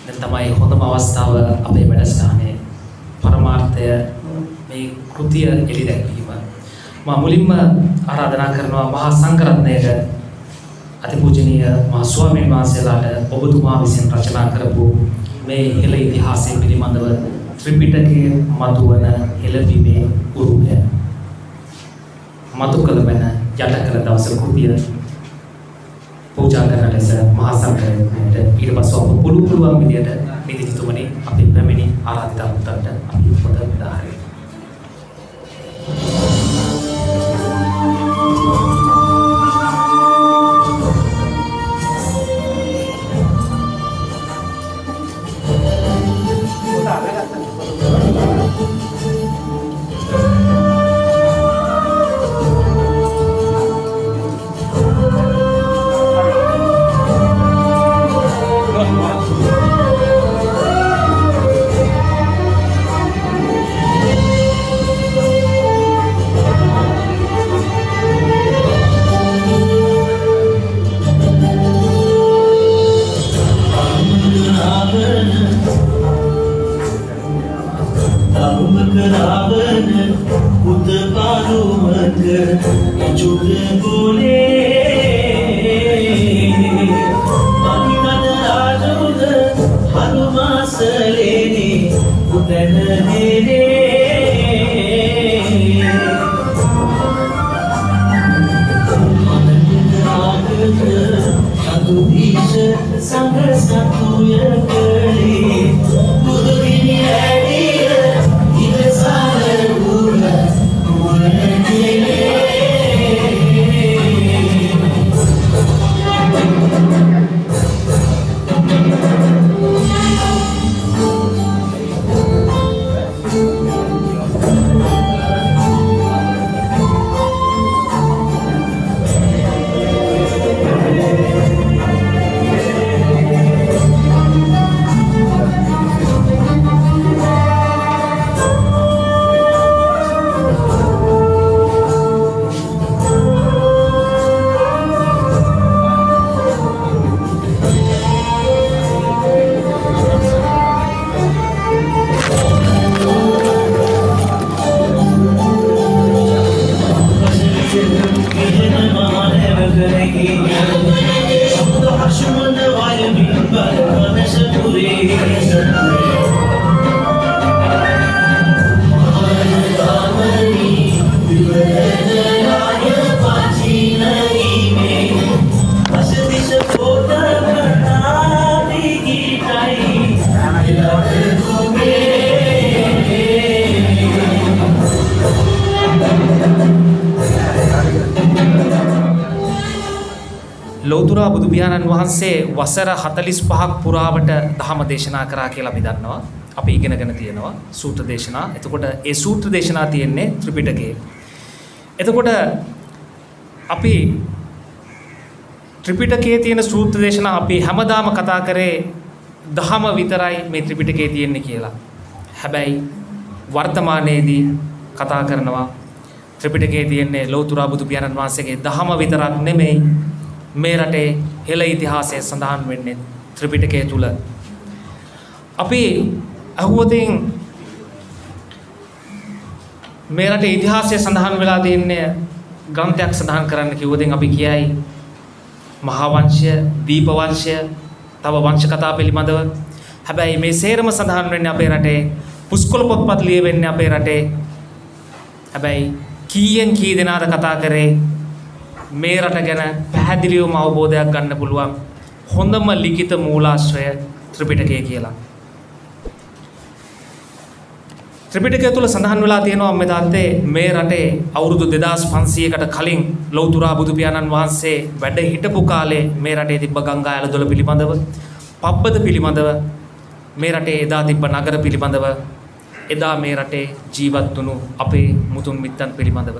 දැන් තමයි හොඳම අවස්ථාව අපේ වැඩසටහනේ පරමාර්ථය මේ කෘතිය එළි දැක්වීම. මම මුලින්ම ආරාධනා කරනවා මහා සංඝරත්නයට අතිපූජනීය මහා ස්වාමීන් වහන්සේලාට ඔබතුමා විසින් රචනා කරපු මේ හෙළ ඉතිහාසය පිළිබඳව ත්‍රිපිටකයේ මතුවන හෙළවීමේ උරුමය මතු කළ මැන යට කළ දවස කෘතිය පූජා කරන ලෙස මහා සංඝරත්නයට ඊට පස්ව අප පුළුවන් විදියට නිතිතුමනි අපි පැමිණි ආරාධිත අමුත්තන්ට අපි පොත බෙදාහරි. ලෞතුරා බුදු පියාණන් වහන්සේ වසර 45ක් පුරාවට ධර්ම දේශනා කරා කියලා අපි දන්නවා. අපි ඉගෙනගෙන තියෙනවා සූත්‍ර දේශනා. එතකොට ඒ සූත්‍ර දේශනා තියෙන්නේ ත්‍රිපිටකයේ. එතකොට අපි ත්‍රිපිටකයේ තියෙන සූත්‍ර දේශනා අපි හැමදාම කතා කරේ ධර්ම විතරයි මේ ත්‍රිපිටකයේ තියෙන්නේ කියලා. හැබැයි වර්තමානයේදී කතා කරනවා ත්‍රිපිටකයේ තියෙන්නේ ලෞතුරා බුදු පියාණන් වහන්සේගේ ධර්ම විතරක් නෙමෙයි මේ රටේ හෙළ ඉතිහාසය සඳහන් වෙන්නේ ත්‍රිපිටකය තුල. අපි අහුවතින් මේ රටේ ඉතිහාසය සඳහන් වෙලා තියෙන්නේ ග්‍රන්ථයක් සඳහන් කරන්න කිව්වොතින් අපි කියයි මහා වංශය, දීප වංශය, තව වංශ කතා පිළිබඳව. හැබැයි මේ සේරම සඳහන් වෙන්නේ අපේ රටේ පුස්කොළ පොත්පත් ලියවෙන්නේ අපේ රටේ. හැබැයි කීයෙන් කී දෙනාද කතා කරේ මේ රට ගැන පැහැදිලිවම අවබෝධයක් ගන්න පුළුවන් හොඳම ලිඛිත මූලාශ්‍රය ත්‍රිපිටකය කියලා. ත්‍රිපිටකය තුල සඳහන් වෙලා තියෙනවා මේ තාත්තේ මේ රටේ අවුරුදු 2500කට කලින් ලෞතුරා බුදු පියාණන් වහන්සේ වැඩ හිටපු කාලේ මේ රටේ තිබ්බ ගංගා ඇලදොල පිළිබඳව, පබ්බද පිළිබඳව, මේ රටේ එදා තිබ්බ නගර පිළිබඳව, එදා මේ රටේ ජීවත් වුණු අපේ මුතුන් මිත්තන් පිළිබඳව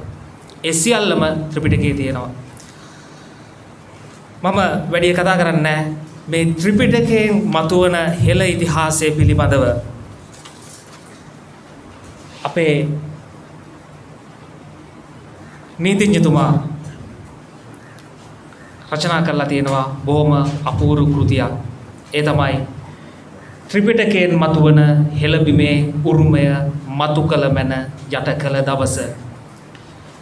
ඒ සියල්ලම ත්‍රිපිටකයේ තියෙනවා. මම වැඩි කතා කරන්නේ මේ ත්‍රිපිටකයෙන් මතුවන හෙළ ඉතිහාසය පිළිබඳව. අපේ නීතිඥතුමා රචනා කරලා තියෙනවා බොහොම අපූර්ව කෘතියක්. ඒ තමයි ත්‍රිපිටකයෙන් මතුවන හෙළබිමේ උරුමය මතු කළ මැන යට කළ දවස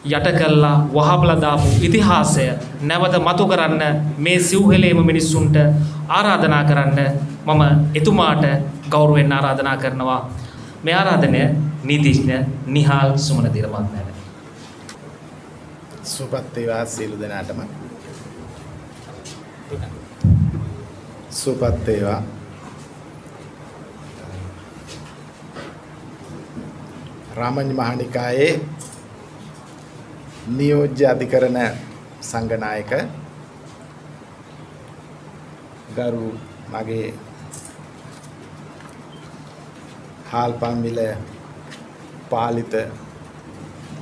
යට කළා වහබලා දාපු ඉතිහාසය නැවත මතු කරන්න මේ සිව්හෙලේම මිනිස්සුන්ට ආරාධනා කරන්න මම එතුමාට ගෞරවයෙන් ආරාධනා කරනවා. මේ ආරාධනය නීතිඥ නිහාල් සුමනතිර මහත්මයාට. සුපත් වේවා සියලු දෙනාටම. සුපත් වේවා. රාමඤ්ඤ මහානිකායේ නියෝජ්‍ය අධිකරණ සංඝනායක ගරු මගේ හාල්පන්විල පාලිත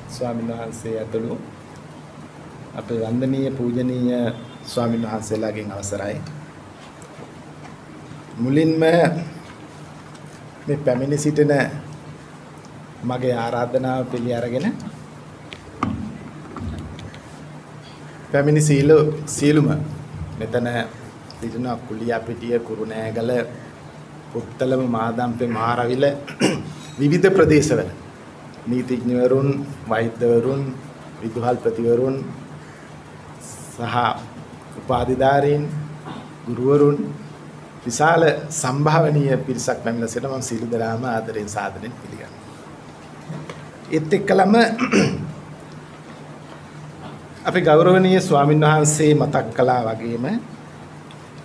ස්වාමීන් වහන්සේ ඇතුළු අපේ වන්දනීය පූජනීය ස්වාමීන් වහන්සේලාගෙන් අවසරයි. මුලින්ම මේ පැමිණි සිටින මගේ ආරාධනාව පිළි අරගෙන පැමිණි සීලුම මෙතන සිටින කුලියාපිටිය කුරුණෑගල පුත්තලම මාදම්පේ මහරවිල විවිධ ප්‍රදේශවල නීතිඥවරුන් වෛද්‍යවරුන් විදුහල්පතිවරුන් සහ උපාධිධාරීන් ගුරුවරුන් විශාල සම්භාවනීය පිරිසක් පැමිණලා සිටින මම සීල දරාම ආදරෙන් සාදරයෙන් පිළිගන්නවා. ඒත් එක්කලම අපි ගෞරවනීය ස්වාමීන් වහන්සේ මතක් කළා වගේම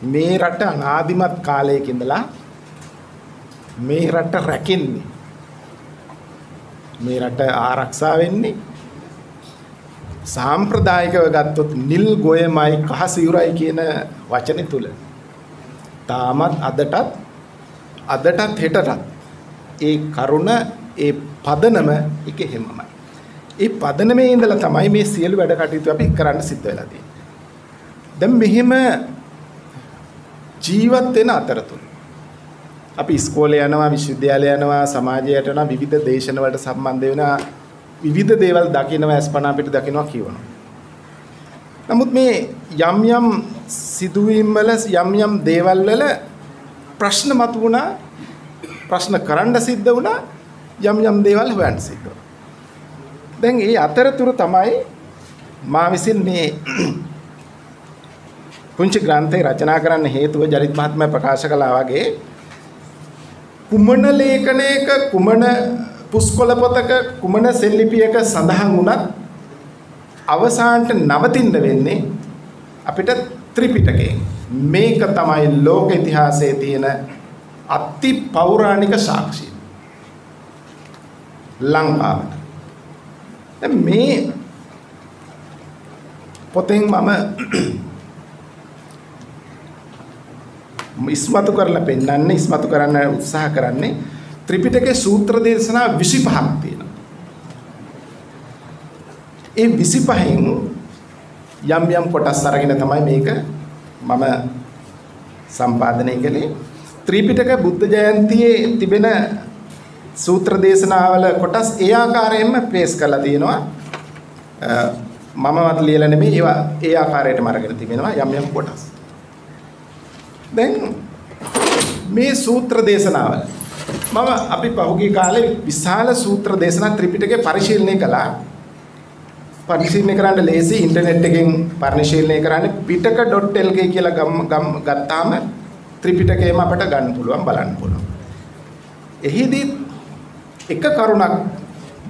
මේ රට අනාදිමත් කාලයක ඉඳලා මේ රට රැකෙන්නේ මේ රට ආරක්ෂා වෙන්නේ සාම්ප්‍රදායිකව ගත්තොත් නිල් ගොයමයි කහ සිවුරයි කියන වචනේ තුල තාමත් අදටත් හෙටටත් ඒ කරුණ ඒ පදනම එක හැමමයි. ඒ පදනමේ ඉඳලා තමයි මේ සියලු වැඩ කටයුතු අපි කරන්න සිද්ධ වෙලා තියෙන්නේ. දැන් මෙහෙම ජීවත් වෙන අතරතුර අපි ඉස්කෝලේ යනවා, විශ්වවිද්‍යාලේ යනවා, සමාජයට යනවා, විවිධ දේශන වලට සම්බන්ධ වෙනවා, විවිධ දේවල් දකිනවා, ස්පනා පිට දකිනවා කියවනවා. නමුත් මේ යම් සිදුවීම් වල යම් දේවල් වල ප්‍රශ්න මතුවුණා, ප්‍රශ්න කරන්න සිද්ධ වුණා, යම් දේවල් හොයන්න සිද්ධ වුණා. දැන් මේ අතරතුර තමයි මා විසින් මේ පුංචි ග්‍රන්ථය රචනා කරන්න හේතුව ජලිත් මහත්මයා ප්‍රකාශ කළා වගේ කුමන ලේඛනයක කුමන පුස්කොළ පොතක කුමන සෙල්ලිපියක සඳහන් වුණත් අවසානට නවතින්න වෙන්නේ අපිට ත්‍රිපිටකයෙන්. මේක තමයි ලෝක ඉතිහාසයේ තියෙන අති පෞරාණික සාක්ෂිය ලංකාවට. දැන් මේ පොතෙන් මම ඉස්මතු කරලා පෙන්නන්නේ, ඉස්මතු කරන්න උත්සාහ කරන්නේ ත්‍රිපිටකයේ සූත්‍ර දේශනා 25ක් තියෙනවා. ඒ 25න් යම් කොටස් අරගෙන තමයි මේක මම සම්පාදනය කළේ. ත්‍රිපිටක බුද්ධ ජයන්තියේ තිබෙන සූත්‍ර දේශනාවල කොටස් ඒ ආකාරයෙන්ම පේස් කරලා තියෙනවා. මමවත් ලියලා නෙමෙයි, ඒවා ඒ ආකාරයටම අරගෙන තිබෙනවා යම් කොටස්. දැන් මේ සූත්‍ර දේශනාවල අපි පහුගිය කාලේ විශාල සූත්‍ර දේශනා ත්‍රිපිටකේ පරිශීලනය කළා. පරිශීලනය කරන්න ලේසි, ඉන්ටර්නෙට් එකෙන් පරිශීලනය කරන්න pitaka.lk කියලා ගත්තාම ත්‍රිපිටකයම අපට ගන්න පුළුවන්, බලන්න පුළුවන්. එහිදී එක කරුණක්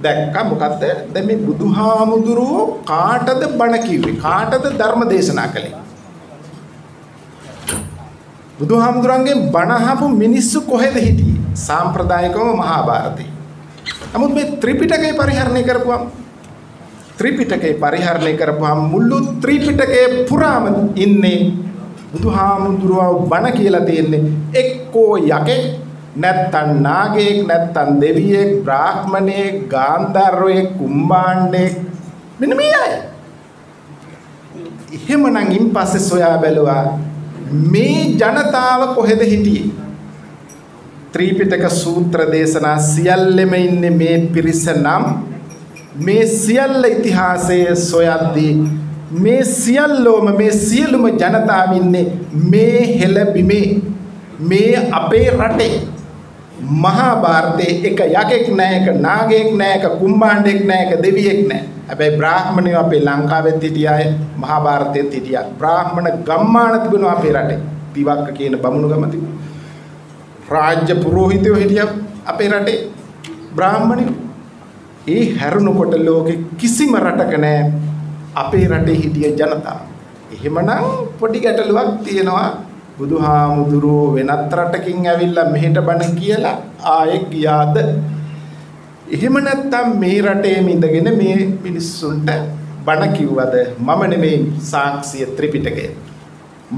දැක්කා. මොකද්ද? දැන් මේ බුදුහාමුදුරුවෝ කාටද බණ කිව්වේ? කාටද ධර්ම දේශනා කළේ? බුදුහාමුදුරන්ගෙන් බණ අහපු මිනිස්සු කොහෙද හිටියේ? සාම්ප්‍රදායිකවම මහා භාරතේ. නමුත් මේ ත්‍රිපිටකය පරිහරණය කරපුවාම මුළු ත්‍රිපිටකයේ පුරාම ඉන්නේ බුදුහාමුදුරුවෝ බණ කියලා තියෙන්නේ එක්කෝ යකෙක්, නැත්තම් නාගයෙක්, නැත්තම් දෙවියෙක්, බ්‍රාහ්මණයෙක්, ගාන්ධාරයෙක්, කුම්භාණ්ඩයෙක්, මෙන්න මේ අය. එහෙමනම් ඉන්පස්සේ සොයා බැලුවා මේ ජනතාව කොහෙද හිටියේ? ත්‍රිපිටක සූත්‍ර දේශනා සියල්ලෙම ඉන්නේ මේ පිරිස නම් මේ සියල්ල ඉතිහාසයේ සොයද්දී මේ සියල්ලෝම මේ සියලුම ජනතාව ඉන්නේ මේ හෙළ බිමේ. මේ අපේ රටේ මහා භාරතයේ එක යකෙක් නැහැ, එක නාගයෙක් නැහැ, එක කුම්භාණ්ඩෙක් නැහැ, එක දෙවියෙක් නැහැ. හැබැයි බ්‍රාහ්මණයෝ අපේ ලංකාවෙත් හිටියා, මහා භාරතයේත් හිටියා. බ්‍රාහ්මණ ගම්මාන තිබුණා අපේ රටේ. තිවක්ක කියන බමුණු ගම තිබුණා. රාජ්‍ය පුරෝහිතයෝ හිටියා අපේ රටේ බ්‍රාහ්මණයෝ. ඒ හැරුණකොට ලෝකෙ කිසිම රටක නැහැ අපේ රටේ හිටිය ජනතාව. එහෙමනම් පොඩි ගැටලුවක් තියෙනවා. බුදුහාමුදුරුවෝ වෙනත් රටකින් ඇවිල්ලා මෙහෙට බණ කියලා ආයෙ ගියාද? එහෙම නැත්නම් මේ රටේ ඉඳගෙන මේ මිනිස්සුන්ට බණ කිව්වද? මම නෙමෙයි සාක්ෂිය ත්‍රිපිටකය.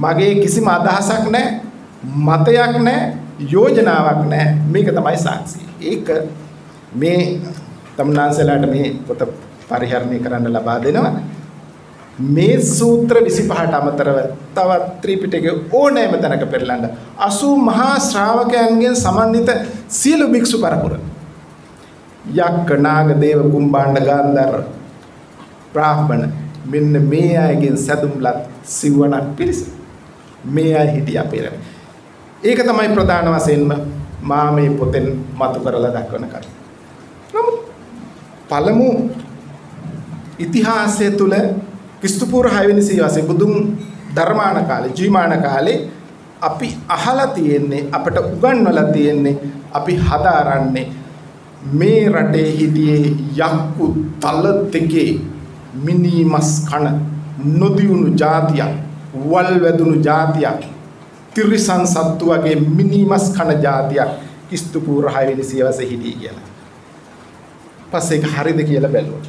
මගේ කිසිම අදහසක් නැහැ, මතයක් නැහැ, යෝජනාවක් නැහැ. මේක තමයි සාක්ෂිය. ඒක මේ තමුන්නාන්සලාට මේ පොත පරිහරණය කරන්න ලබා දෙනවා. මේ සූත්‍ර 25ට අමතරව තවත් ත්‍රිපිටකයේ ඕනෑම තැනක පෙරලන්න 80 මහා ශ්‍රාවකයන්ගෙන් සමන්විත සියලු භික්ෂු පරපුර යක්ක නාග දේව කුම්භාණ්ඩ ගාන්ධාර බ්‍රාහ්මණ මෙන්න මේ අයගෙන් සැදුම්ලත් සිවණක් පිරිස මේ අය හිටිය අපේ රටේ. ඒක තමයි ප්‍රධාන වශයෙන්ම මා මේ පොතෙන් මතු කරලා දක්වන කරුණ. නමුත් පළමු ඉතිහාසය තුල ක්‍රිස්තුපූර්ව 6 වෙනි සියවසේ බුදුන් ධර්මාන කාලේ ජීමාන කාලේ අපි අහලා තියෙන්නේ, අපට උගන්වලා තියෙන්නේ, අපි හදාරන්නේ මේ රටේ හිටියේ යක්කු තල දෙකේ මිනිමස් කන නොදියුණු జాතියක්, වල් වැදුණු జాතියක්, තිරිසන් සත්තු වගේ මිනිමස් කන జాතියක් ක්‍රිස්තුපූර්ව 6 වෙනි සියවසේ හිටියේ කියලා. පස්සේ ඒක හරිද කියලා බැලුවා.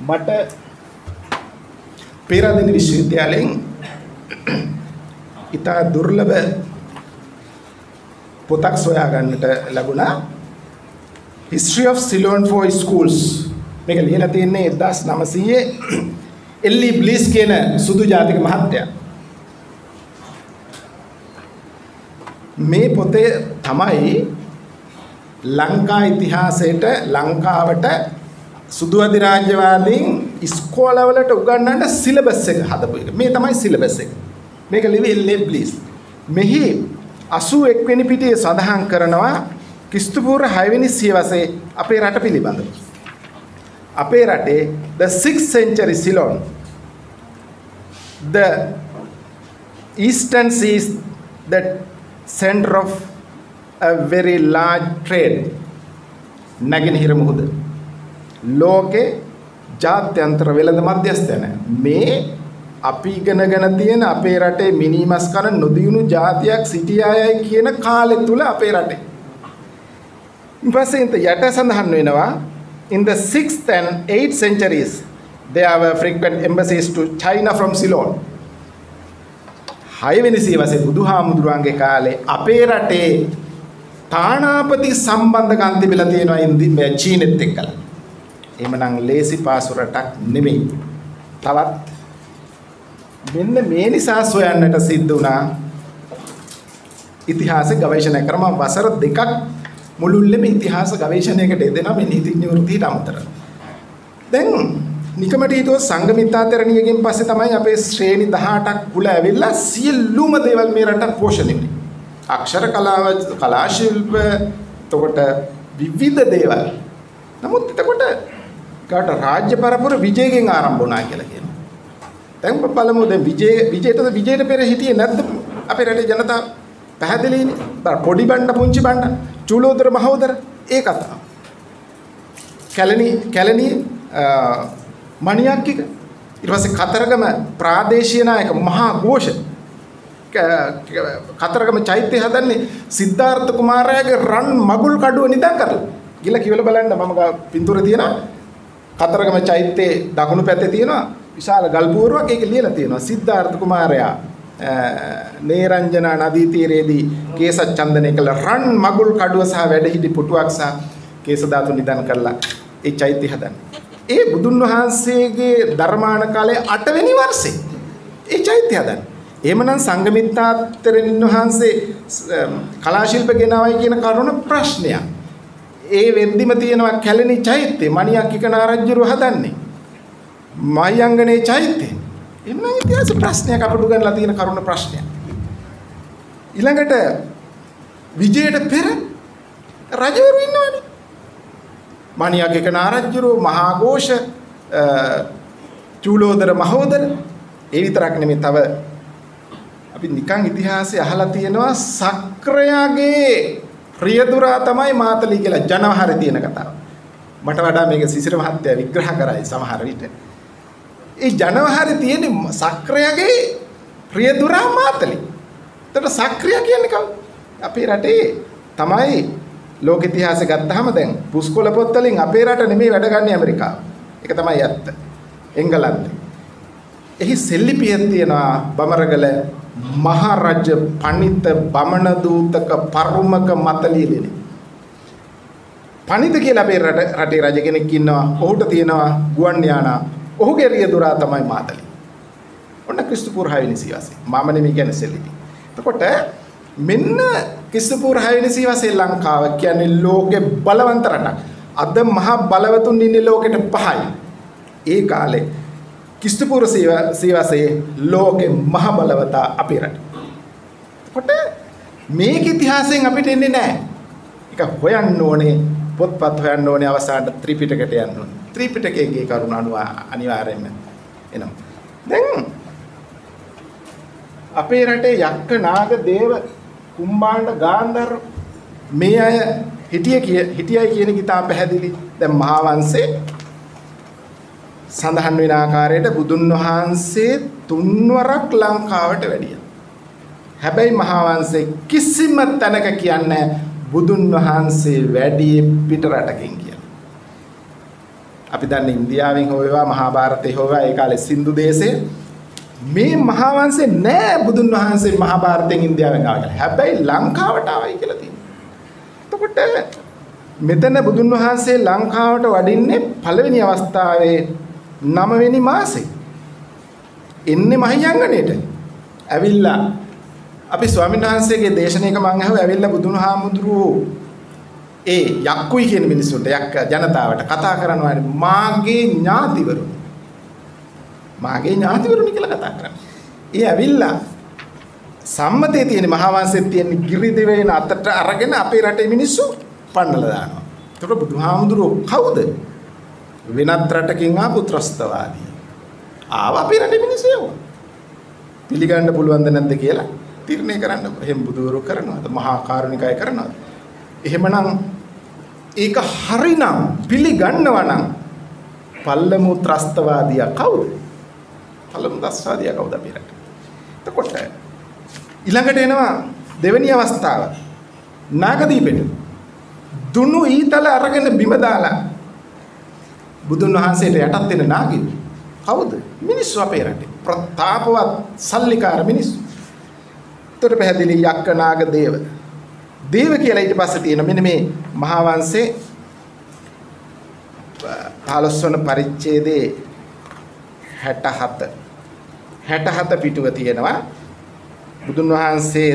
මට පෙරදින විශ්වවිද්‍යාලයෙන් ඉතා දුර්ලභ පොතක් සොයා ගන්නට ලැබුණා. History of Ceylon for Schools. මේක ලියලා තියෙන්නේ 1900 එල්ලි බ්ලිස් කියන සුදු ජාතික මහත්තයා. මේ පොතේ තමයි ලංකා ඉතිහාසයට, ලංකාවට සුදු අධිරාජ්‍යවාදීන් ඉස්කෝලවලට උගන්වන්න සිලබස් එක හදපු එක. මේ තමයි සිලබස් එක. මේක ලිවි එල්.ඒ. බ්ලිස්. මෙහි 81 වෙනි පිටුවේ සඳහන් කරනවා ක්‍රිස්තුපූර්ව 6 වෙනි සියවසේ අපේ රට පිළිබඳව. අපේ රටේ the 6th century Ceylon, the eastern sea is the center of a very large trade. නැගෙනහිර මුහුද ලෝකේ ජාත්‍යන්තර වෙළඳ මධ්‍යස්ථාන. මේ අපි ඉගෙනගෙන තියෙන අපේ රටේ මිනිමස් කන නොදියුණු ජාතියක් සිටියායයි කියන කාලෙ තුල අපේ රටේ. ඊපස්සේ යට සඳහන් වෙනවා in the 6th and 8th centuries there were frequent embassies to China from Ceylon. 6 වෙනි සියවසේ බුදුහාමුදුරුවන්ගේ කාලේ අපේ රටේ තානාපති සම්බන්ධකම් තිබිලා තියෙනවා චීනෙත් එක්කලා. එහෙමනම් ලේසි පාසු රටක් නෙමෙයි. තවත් මෙන්න මේ නිසා සොයන්නට සිද්ධ වුණා ඉතිහාස ගවේෂණය කරම වසර 2ක් මුළුල්ලේම ඉතිහාස ගවේෂණයකට යෙදෙනවා මේ නීතිඥ වෘත්තියට අමතරව. දැන් නිකමටීතෝ සංගමිත්තාතරණියගෙන් පස්සේ තමයි අපේ ශ්‍රේණි 18ක් කුල ඇවිල්ලා සියලුම දේවල් මේ රට පෝෂණය වෙන්නේ. අක්ෂර කලාව, කලා ශිල්ප, එතකොට විවිධ දේවල්. නමුත් එතකොට කාට රාජ්‍ය පරපුර විජයගෙන් ආරම්භ වුණා කියලා කියනවා. දැන් බලමු දැන් විජයට පෙර හිටියේ නැද්ද අපේ රටේ ජනතාව? පැහැදිලිනේ. පොඩි බණ්ඩ පුංචි බණ්ඩ චූලෝදර මහෝදර ඒ කතාව. කැලණි මණියක්කික ඊට පස්සේ කතරගම ප්‍රාදේශීය නායක මහා ഘോഷ කතරගම චෛත්‍ය හදන්නේ සිද්ධාර්ථ කුමාරයාගේ රන් මගුල් කඩුව නිදන් කරලා. ගිහලා කිව්වල බලන්න මම පින්තූර තියෙනවා. කතරගම චෛත්‍යයේ දකුණු පැත්තේ තියෙනවා විශාල ගල් පුවරුවක්. ඒක ලියලා තියෙනවා සිද්ධාර්ථ කුමාරයා නේරංජනා නදී තීරයේදී කේස චන්දනය කළ රන් මගුල් කඩුව සහ වැඩහිටි පුටුවක් සහ කේස ධාතු නිදන් කරලා ඒ චෛත්‍ය හදන්නේ. ඒ බුදුන් වහන්සේගේ ධර්මාන කාලයේ 8 වෙනි වර්ෂේ ඒ චෛත්‍ය හදන්නේ. එහෙමනම් සංඝමිත්තාතරණින් වහන්සේ කලා ශිල්ප ගෙනාවයි කියන කරුණ ප්‍රශ්නයක්. ඒ වෙද්දිම තියෙනවා කැලණි චෛත්‍ය මණියක්කික නාරජ්ජුරුව හදන්නේ. මයංගනේ චෛත්‍ය. එන්න ඉතිහාස ප්‍රශ්නයක් අපට උගන්ලා තියෙන කරුණ ප්‍රශ්නයක්. ඊළඟට විජයට පෙර රජවරු ඉන්නවනේ. මණියග්ගක නාරජුරු, මහාഘോഷ, චූලෝදර මහෝදර. ඒ විතරක් නෙමෙයි තව අපි නිකන් ඉතිහාසය අහලා තියෙනවා සක්‍රයාගේ ප්‍රියදුරා තමයි මාතලී කියලා ජනවහරේ තියෙන කතාව. මට වඩා මේක සිසිර මහත්තයා විග්‍රහ කරයි සමහර විට. ඒ ජනවහරේ තියෙන සක්‍රයාගේ ප්‍රියදුරා මාතලී. එතකොට සක්‍රිය කියන්නේ කවුද? අපේ රටේ තමයි ලෝක ඉතිහාසය ගත්තාම දැන් පුස්කොළ පොත්වලින් අපේ රට නෙමෙයි වැඩ ගන්න ඇමරිකාව. ඒක තමයි ඇත්ත. එංගලන්තේ. එහි සෙල්ලිපියක් තියෙනවා බමරගල මහරජ පණිත බමන දූතක පරුමක මතලියලෙනි. පණිත කියලා අපේ රටේ රජ කෙනෙක් ඉන්නවා. ඔහුට තියෙනවා ගුවන් යානා. ඔහුගේ රියදුරා තමයි මාතලි. ඔන්න ක්‍රිස්තුපූර්ව 6 වෙනි සියවසේ. මම නෙමෙයි කියන්නේ සෙල්ලිපි. එතකොට මෙන්න ක්‍රිස්තුපූර්ව 6 වෙනි සියවසේ ලංකාව කියන්නේ ලෝකේ බලවන්ත රටක්. අද මහා බලවතුන් ඉන්නේ ලෝකෙට 5යි. ඒ කාලේ ක්‍රිස්තුපූර්ව සියවසේ ලෝකේ මහ බලවතා අපේ රට. එතකොට මේක ඉතිහාසයෙන් අපිට එන්නේ නැහැ. ඒක හොයන්න ඕනේ, පොත්පත් හොයන්න ඕනේ, අවසානට ත්‍රිපිටකයට යන්න ඕනේ. ත්‍රිපිටකයේ කරුණ අනුව අනිවාර්යයෙන්ම එනවා. දැන් අපේ රටේ යක්ක නාග දේව කුම්භාණ්ඩ ගාන්ධාර මේ අය හිටියයි කියන එක ඉතාම පැහැදිලි. දැන් මහා වංශේ සඳහන් වෙන ආකාරයට බුදුන් වහන්සේ 3 වරක් ලංකාවට වැඩියා. හැබැයි මහා වංශේ කිසිම තැනක කියන්නේ බුදුන් වහන්සේ වැඩි පිට රටකින් කියලා. අපි දන්නේ ඉන්දියාවෙන් හොයවා මහාභාරතේ හොයවා ඒ කාලේ සින්දු දේශේ මේ මහා වංශේ නෑ බුදුන් වහන්සේ මහාභාරතෙන් ඉන්දියාවෙන් ආවා කියලා. හැබැයි ලංකාවට ආවයි කියලා තියෙනවා. එතකොට මෙතන බුදුන් වහන්සේ ලංකාවට වඩින්නේ පළවෙනි අවස්ථාවේ 9 වෙනි මාසේ. එන්නේ මහියංගණයට. ඇවිල්ලා අපි ස්වාමීන් වහන්සේගේ දේශනාවක මම අහුවා ඇවිල්ලා බුදුන් හාමුදුරුවෝ ඒ යක්කුයි කියන මිනිස්සුන්ට යක්ක ජනතාවට කතා කරනවා මාගේ ඥාතිවරුනි. මාගේ ඥාතිවරුනි කියලා කතා කරන්නේ. ඒ ඇවිල්ලා සම්මතයේ තියෙන මහා වංශයේ තියෙන ගිරි දෙවියන් අතට අරගෙන අපේ රටේ මිනිස්සු පන්නලා දානවා. ඒකට බුදුහාමුදුරුවෝ කවුද? වෙනත් රටකින් ආපු ත්‍රස්තවාදී. ආව අපේ රටේ මිනිස්සු ඒවා. පිළිගන්න පුළුවන්ද නැද්ද කියලා තීරණය කරන්න. එහෙම බුදුවරු කරනවාද? මහා කාරුණිකය කරනවාද? එහෙමනම් ඒක හරිනම් පිළිගන්නවා නම් පල්ලමු ත්‍රස්තවාදියා කවුද? පල්ලමු ත්‍රස්තවාදියා කවුද අපේ රටේ? එතකොට ඊළඟට එනවා දෙවෙනි අවස්ථාව. නාගදීපෙට දුනු ඊතල අරගෙන බිම දාලා බුදුන් වහන්සේට යටත් වෙන නාගින් කවුද? මිනිස්සු අපේ රටේ. ප්‍රතාපවත් සල්ලිකාර මිනිස්සු. උත්තර පැහැදිලි යක්ක නාග දේව. දේව කියලා ඊට පස්සේ තියෙන මෙන්න මේ මහා වංශේ 15 වන පරිච්ඡේදයේ 67 පිටුව තියෙනවා. බුදුන් වහන්සේ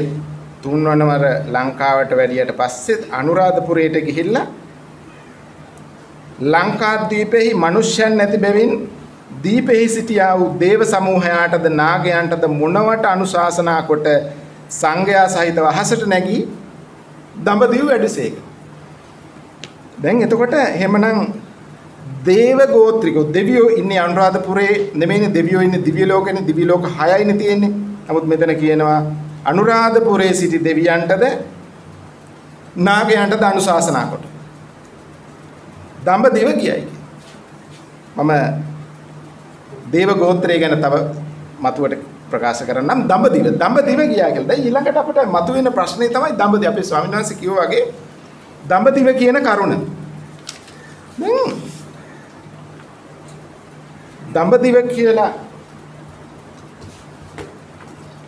3 වනවර ලංකාවට වැඩියට පස්සේ අනුරාධපුරයට ගිහිල්ලා ලංකාද්වීපෙහි මිනිසයන් නැති බැවින් දීපෙහි සිටියා වූ දේව සමූහයාටද නාගයන්ටද මොනවට අනුශාසනා කොට සංඝයා සහිතව අහසට නැගී දඹදිව වැඩසේක. දැන් එතකොට එහෙමනම් දේව ගෝත්‍රිකෝ දෙවියෝ ඉන්නේ අනුරාධපුරේ නෙමෙයිනේ, දෙවියෝ ඉන්නේ දිව්‍ය ලෝකෙනේ. දිව්‍ය ලෝක 6යිනේ තියෙන්නේ. නමුත් මෙතන කියනවා අනුරාධපුරේ සිටි දෙවියන්ටද නාගයන්ටද අනුශාසනා කොට දඹදිව ගියයි. මම දේව ගෝත්‍රය ගැන තව මතුවට ප්‍රකාශ කරන්නම්. දඹදිව ගියා කියලා. දැන් ඊළඟට අපිට මතුවෙන ප්‍රශ්නේ තමයි දඹදිව. අපේ ස්වාමීන් වහන්සේ කිව්වා වගේ දඹදිව කියන කරුණ. දැන් දඹදිව කියලා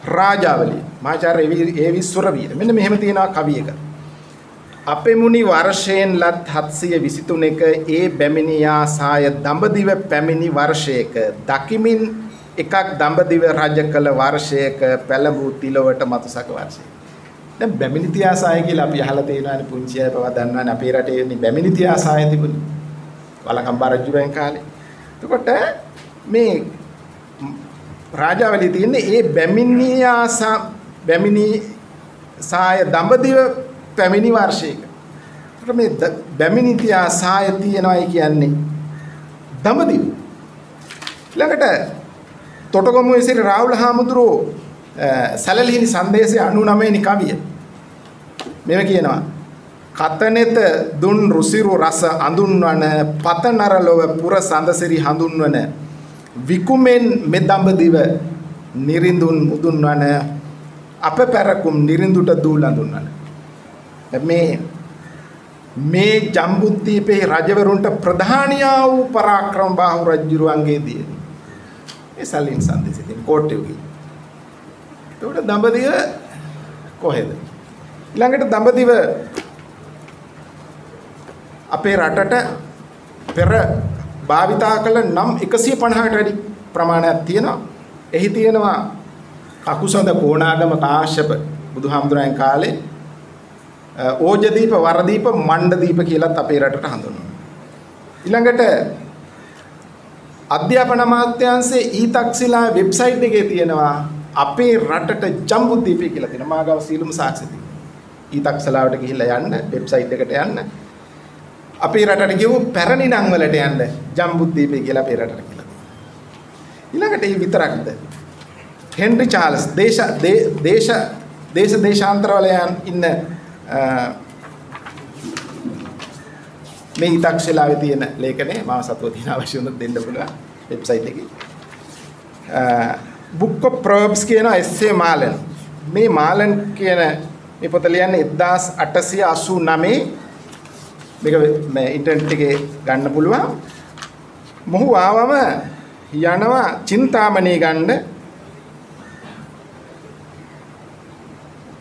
රාජාවලිය මාචාර්ය ඒ.වි. සුරවීර මෙන්න මෙහෙම තියෙනවා කවියක. අපේ මුනි වර්ෂයෙන් ලත් 723ක ඒ බැමිණියා සාය දඹදිව පැමිණි වර්ෂයක දකිමින් එකක් දඹදිව රජ කළ වර්ෂයක පැලඹූ තිලවට මතුසක වර්ෂය. දැන් බැමිණි තියාසාය කියලා අපි අහලා තියෙනවානේ, පුංචි අය පවා දන්නවානේ අපේ රටේ ඉන්නේ බැමිණි තියාසාය තිබුණේ. වලකම්බා රජුගෙන් කාලේ. එතකොට මේ රාජාවලිය තියෙන්නේ ඒ බැමිණි සාය දඹදිව පැමිණි වර්ෂයක. ඒකට මේ බැමිණි තියා සාය තියනවායි කියන්නේ දඹදිව. ළඟට තොටගොමුවේ සිට රාහුල හාමුදුරුවෝ සැලලිහිණි සංදේශය 99 වෙනි කවිය. මෙව කියනවා කතනෙත දුන් රුසිරු රස අඳුන්වන පතනර ලොව පුර සඳසිරි හඳුන්වන විකුමෙන් මෙදඹදිව නිරිඳුන් මුදුන්වන අප පැරකුම් නිරිඳුට දූල අඳුන්වන. මේ ජම්බුද්දීපේ රජවරුන්ට ප්‍රධානියා වූ පරාක්‍රම බාහු රජුරුවන්ගේ දිය. මේ සැලලිහිණි සංදේශය තියෙන කෝට්ටෙව්ගේ. ඒකට දඹදිව කොහෙද? ඊළඟට දඹදිව අපේ රටට පෙර භාවිතා කළ නම් 150කට වැඩි ප්‍රමාණයක් තියෙනවා. එහි තියෙනවා කකුසඳ කොණාගම කාශ්‍යප බුදුහාමුදුරන් කාලේ ඕජදීප වරදීප මණ්ඩදීප කියලාත් අපේ රටට හඳුන්වනවා. ඊළඟට අධ්‍යාපන අමාත්‍යාංශයේ ඊතක්ෂිලා වෙබ්සයිට් එකේ තියෙනවා අපේ රටට ජම්බුද්දීපය කියලා තියෙනවා. මාගාව සීලුම සාක්ෂි තියෙනවා. ඊතක්ෂලාවට ගිහිල්ලා යන්න වෙබ්සයිට් එකට යන්න. අපේ රටට ගිහුව පැරණි නම් වලට යන්න ජම්බුද්දීපය කියලා අපේ රටට කියලා තියෙනවා. ඊළඟට ඒ විතරක්ද හෙන්රි චාල්ස් දේශාන්තරවල ඉන්න මේ ඊතක්ෂලාවේ තියෙන ලේඛනය මම සතුව තියෙන අවශ්‍ය වුණොත් දෙන්න පුළුවන් වෙබ්සයිට් එකේ. Book of Proverbs කියන එස්සේ මාලන්. මේ මාලන් කියන මේ පොත ලියන්නේ 1889 මේක මේ ඉන්ටර්නෙට් එකේ ගන්න පුළුවන්. මොහු ආවම යනවා චින්තාමණී ගන්න.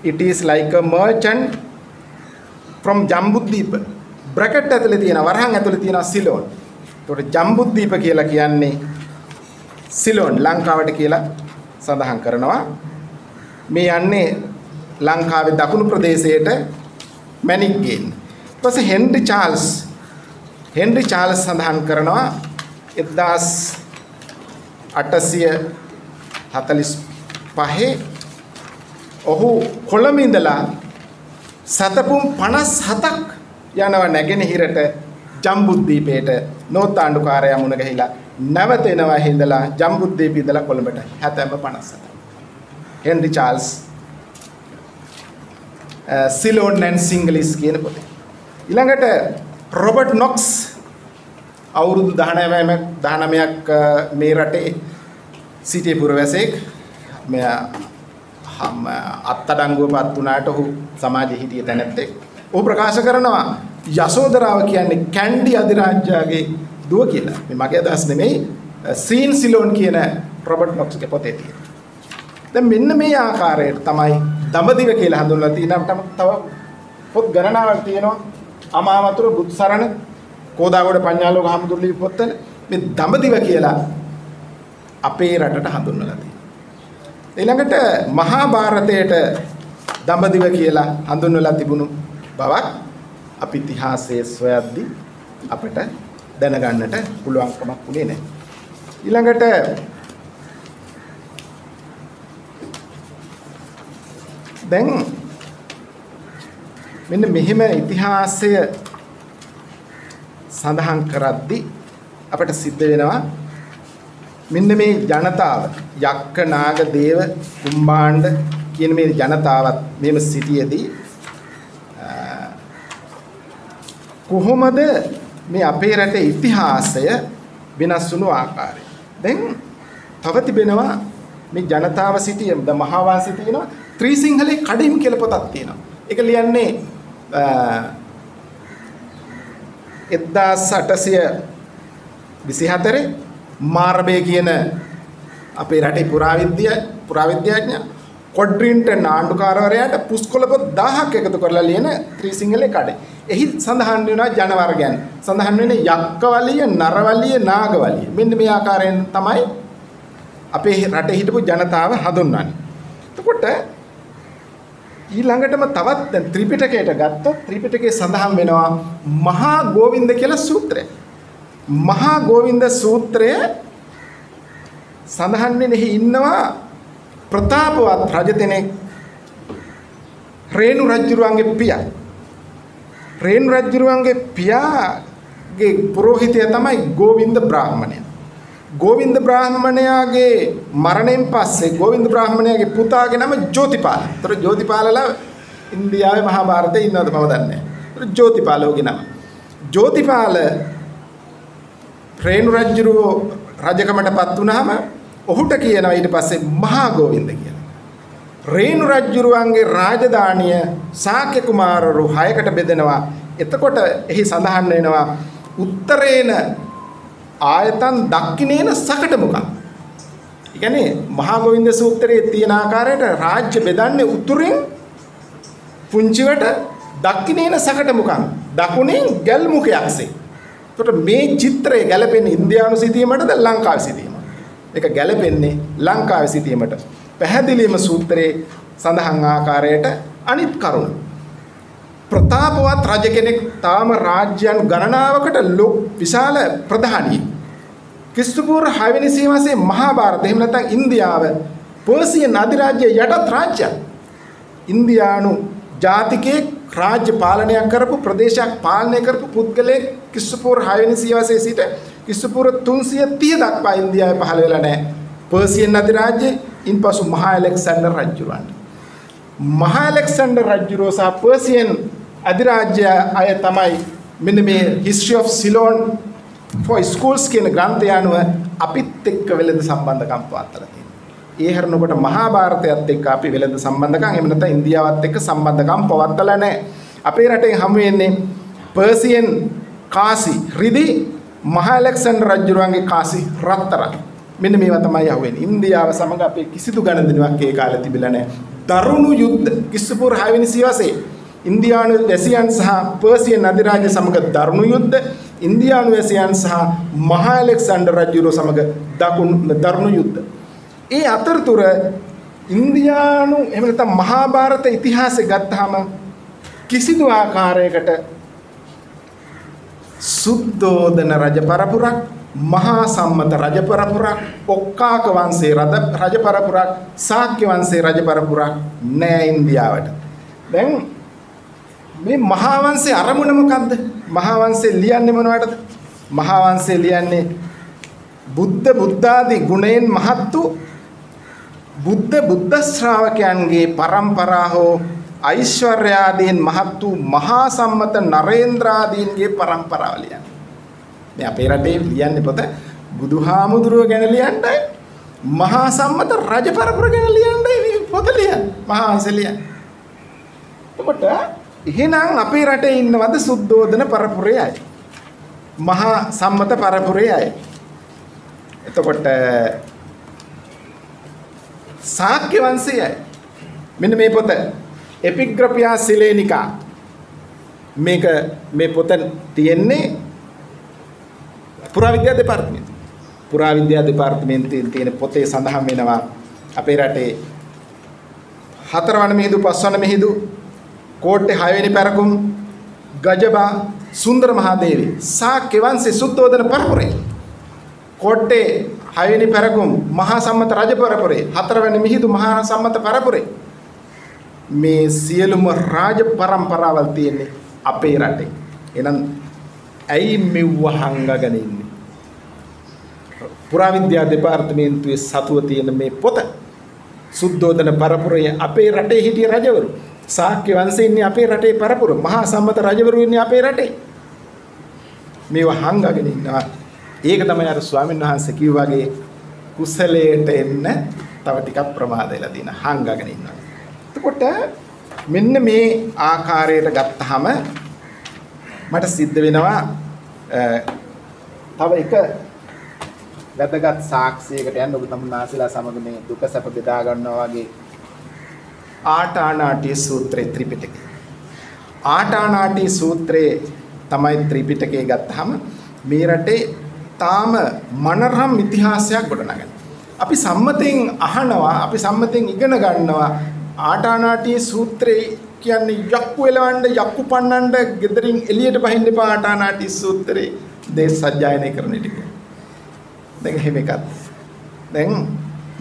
It is like a merchant from Jambudweep. Bracket ඇතුලේ තියෙන වරහන් ඇතුලේ තියෙන සිලෝන්. ඒකට ජම්බුද්දීප කියලා කියන්නේ සිලෝන් ලංකාවට කියලා සඳහන් කරනවා. මේ යන්නේ ලංකාවේ දකුණු ප්‍රදේශයට මැණික් ගේන්න. ඊට පස්සේ හෙන්රි චාල්ස් සඳහන් කරනවා 1845 ඔහු කොළඹ ඉඳලා සතපුම් 57ක් යනවා නැගෙනහිරට ජම්බුද්දීපයට නෝතාණ්ඩුකාරයා මුණ ගැහිලා නැවත එනවා හිඳලා ජම්බුද්දීප ඉඳලා කොළඹට 57. හෙන්රි චාල්ස් සිලෝන් and සිංගලිස් කියන පොතේ. ඊළඟට රොබර්ට් නොක්ස් අවුරුදු 19ක් මේ රටේ සිටි පුරවැසියෙක්. මෙයා අත්අඩංගුවපත් වුණාට ඔහු සමාජයේ හිටිය තැනැත්තෙක්. ඔහු ප්‍රකාශ කරනවා යසෝදරාව කියන්නේ කැන්ඩි අධිරාජ්‍යගේ දුව කියලා. මේ මගේ අදහස් නෙමෙයි. සීන් සිලෝන් කියන රොබර්ට් නොක්ස්ගේ පොතේ තියෙන. දැන් මෙන්න මේ ආකාරයට තමයි දඹදිව කියලා හඳුන්වලා තියෙනවා. තව පොත් ගණනාවක් තියෙනවා. අමාවතුර බුත්සරණ කෝදාගොඩ පඤ්ඤාලෝක හමුදුරුලි පොත්වල මේ දඹදිව කියලා අපේ රටට හඳුන්වලා තියෙනවා. ඊළඟට මහා භාරතයට දඹදිව කියලා හඳුන්වලා තිබුණු බවක් අපි ඉතිහාසයේ සොයද්දී අපිට දැනගන්නට පුළුවන්කමක් උනේ නැහැ. ඊළඟට දැන් මෙන්න මෙහෙම ඉතිහාසය සඳහන් කරද්දී අපිට සිද්ධ වෙනවා මෙන්න මේ ජනතාව යක්ක නාග දේව කුම්භාණ්ඩ කියන මේ ජනතාවත් මෙහෙම සිටියේදී කොහොමද මේ අපේ රටේ ඉතිහාසය වෙනස් වුණු ආකාරය. දැන් තව තිබෙනවා මේ ජනතාව සිටිය මහා වංශය තියෙනවා ත්‍රිසිංහලේ කඩිම් කියලා පොතක් තියෙනවා. ඒක ලියන්නේ 1824 මාර්බේ කියන අපේ රටේ පුරාවිද්‍යාඥයා කොඩ්රින්ටන් ආණ්ඩුකාරවරයාට පුස්කොළ පොත් 1000ක් එකතු කරලා ලියන ත්‍රිසිංහලේ කඩේ. එහි සඳහන් වෙනවා ජන වර්ගයන්. සඳහන් වෙන්නේ යක්කවලිය, නරවලිය, නාගවලිය. මෙන්න මේ ආකාරයෙන් තමයි අපේ රටේ හිටපු ජනතාව හඳුන්වන්නේ. එතකොට ඊළඟටම තවත් දැන් ත්‍රිපිටකයට ගත්තොත් ත්‍රිපිටකයේ සඳහන් වෙනවා මහා ගෝවින්ද කියලා සූත්‍රය. මහා ගෝවින්ද සූත්‍රය සඳහන් වෙන්නේ ඉන්නවා ප්‍රතාපවත් රජ කෙනෙක් රේණු රජුරුවන්ගේ පියා. රේණු රජුරුවන්ගේ පියාගේ පුරෝහිතයා තමයි ගෝවින්ද බ්‍රාහ්මණයා. ගෝවින්ද බ්‍රාහ්මණයාගේ මරණයෙන් පස්සේ ගෝවින්ද බ්‍රාහ්මණයාගේ පුතාගේ නම ජෝතිපාල. ඒතර ජෝතිපාලලා ඉන්දියාවේ මහාභාරතයේ ඉන්නවද මම දන්නේ නැහැ. ඒතර ජෝතිපාලෝගේ නම. ජෝතිපාල රේණු රජුරුව රජකමටපත් වුණාම ඔහුට කියනවා ඊට පස්සේ මහා ගෝවින්ද කියලා. රේණු රජුරුවන්ගේ රාජධානිය ශාක්‍ය කුමාරවරු 6කට බෙදෙනවා. එතකොට එහි සඳහන් වෙනවා උත්තරේන ආයතන් දක්ඛිනේන සකටමුඛං. ඒ කියන්නේ මහා ගෝවින්ද සූත්‍රයේ තියෙන ආකාරයට රාජ්‍ය බෙදන්නේ උතුරෙන් පුංචිවට දක්ඛිනේන සකටමුඛං. දකුණෙන් ගැල් මුඛයක්සේ. එතකොට මේ චිත්‍රය ගැලපෙන්නේ ඉන්දියානු සිටීමටද ලංකාවේ සිටීමටද? ඒක ගැලපෙන්නේ ලංකාවේ සිටීමට. පැහැදිලිවම සූත්‍රයේ සඳහන් ආකාරයට අනිත් කරුණ. ප්‍රතාපවත් රජ කෙනෙක් තාම රාජ්‍යයන් ගණනාවකට විශාල ප්‍රධානියෙක්. ක්‍රිස්තු පූර්ව 6 වෙනි සියවසේ මහා භාරත එහෙම නැත්නම් ඉන්දියාව පර්සියන් අධිරාජ්‍ය යටත් රාජ්‍යයක්. ඉන්දියානු ජාතිකයෙක් රාජ්‍ය පාලනයක් කරපු ප්‍රදේශයක් පාලනය කරපු පුද්ගලයෙක් ක්‍රිස්තු පූර්ව 6 වෙනි සියවසේ සිට ක්‍රිස්තු පූර්ව 330 දක්වා ඉන්දියාවේ පහළ වෙලා නැහැ. පර්සියන් අධිරාජ්‍යයේ ඉන්පසු මහා ඇලෙක්සැන්ඩර් රජුරවන්ට. මහා ඇලෙක්සැන්ඩර් රජුරෝ සහ පර්සියන් අධිරාජ්‍ය අය තමයි මෙන්න මේ history of Ceylon for schools කියන ග්‍රන්ථය අනුව අපිත් එක්ක වෙළඳ සම්බන්ධකම් පවත්ලා තියෙනවා. ඒ හැරෙනකොට මහා භාරතයත් එක්ක අපි වෙළඳ සම්බන්ධකම් එහෙම නැත්නම් ඉන්දියාවත් එක්ක සම්බන්ධකම් පවත්ලා නැහැ. අපේ රටෙන් හමු වෙන්නේ පර්සියන් කාසි රිදි මහා ඇලෙක්සැන්ඩර් රජුරන්ගේ කාසි රත්තරන්. මෙන්න මේවා තමයි අහුවෙන්නේ. ඉන්දියාව සමග අපේ කිසිදු ගණන්දනුවක් ඒ කාලේ තිබිලා නැහැ. දරුණු යුද්ධ ක්‍රිස්තු පූර්ව 6 වෙනි සියවසේ ඉන්දියානු වැසියන් සහ පර්සියන් අධිරාජ්‍ය සමග දරුණු යුද්ධ, ඉන්දියානු වැසියන් සහ මහා ඇලෙක්සැන්ඩර් රජුරෝ සමග දරුණු යුද්ධ. ඒ අතරතුර ඉන්දියානු එහෙම නැත්නම් මහා භාරත ඉතිහාසය ගත්තාම කිසිදු ආකාරයකට සුද්ධෝදන රජ පරපුරක්, මහා සම්මත රජ පරපුරක්, ඔක්කාක වංශයේ රජ පරපුරක්, ශාක්‍ය වංශයේ රජ පරපුරක් නෑ ඉන්දියාවට. දැන් මේ මහා වංශයේ අරමුණ මොකද්ද? මහා වංශයේ ලියන්නේ මොනවටද? මහා වංශයේ ලියන්නේ බුද්ධාදී ගුණයෙන් මහත් වූ බුද්ධ ශ්‍රාවකයන්ගේ පරම්පරා හෝ ඓශ්වර්යාදීන් මහත් වූ මහා සම්මත නරේන්ද්‍රාදීන්ගේ පරම්පරාව ලියන්නේ. මේ අපේ රටේ ලියන්නේ පොත බුදුහාමුදුරුව ගැන ලියන්නයි, මහා සම්මත රජ පරපුර ගැන ලියන්නයි මේ පොත ලියන්නේ. මහා වංශය ලියන්නේ. එතකොට එහෙනම් අපේ රටේ ඉන්නවද සුද්ධෝදන පරපුරේ අය? මහා සම්මත පරපුරේ අය. එතකොට ශාක්‍ය වංශයේ අය. මෙන්න මේ පොත එපිග්‍රැෆියා සිලේනිකා. මේක මේ පොත තියෙන්නේ පුරාවිද්‍යා දෙපාර්තමේන්තුවේ. පුරාවිද්‍යා දෙපාර්තමේන්තුවේ තියෙන පොතේ සඳහන් වෙනවා අපේ රටේ 4 වන මිහිඳු 5 වන මිහිඳු කෝට්ටේ 6 වෙනි පැරකුම් ගජබා සුන්දර මහදේවි ශාක්‍ය වංශේ සුද්ධෝදන පරපුරේ කෝට්ටේ 6 වෙනි පැරකුම් මහා සම්මත රජ පරපුරේ 4 වෙනි මිහිඳු මහා සම්මත පරපුරේ මේ සියලුම රාජ පරම්පරාවල් තියෙන්නේ අපේ රටේ. එහෙනම් ඇයි මෙව හංගගෙන ඉන්නේ? පුරාවිද්‍යා දෙපාර්තමේන්තුවේ සතුව තියෙන මේ පොත සුද්ධෝදන පරපුරේ අපේ රටේ හිටිය රජවරු, ශාක්‍ය වංශයේ ඉන්නේ අපේ රටේ පරපුර, මහා සම්මත රජවරු ඉන්නේ අපේ රටේ. මේව හංගගෙන ඉන්නවා. ඒක තමයි අර ස්වාමීන් වහන්සේ කිව්වා වගේ කුසලයට එන්න තව ටිකක් ප්‍රමාද වෙලා තියෙන හංගගෙන ඉන්නවා. එතකොට මෙන්න මේ ආකාරයට ගත්තාම මට සිද්ධ වෙනවා තව එක වැදගත් සාක්ෂියකට යන්න. ඔබ තමුන්නාසලා සමග මේ දුක සැප බෙදා ගන්නවා වගේ ආටානාටි සූත්‍රේ ත්‍රිපිටකය. ආටානාටි සූත්‍රේ තමයි ත්‍රිපිටකය ගත්තාම මේ රටේ තාම මනරම් ඉතිහාසයක් ගොඩනගන. අපි සම්මතෙන් අහනවා, අපි සම්මතෙන් ඉගෙන ගන්නවා ආටානාටි සූත්‍රේ කියන්නේ යක්කු එලවන්න, යක්කු පන්නන්න, ගෙදරින් එළියට බහින්න එපා ආටානාටි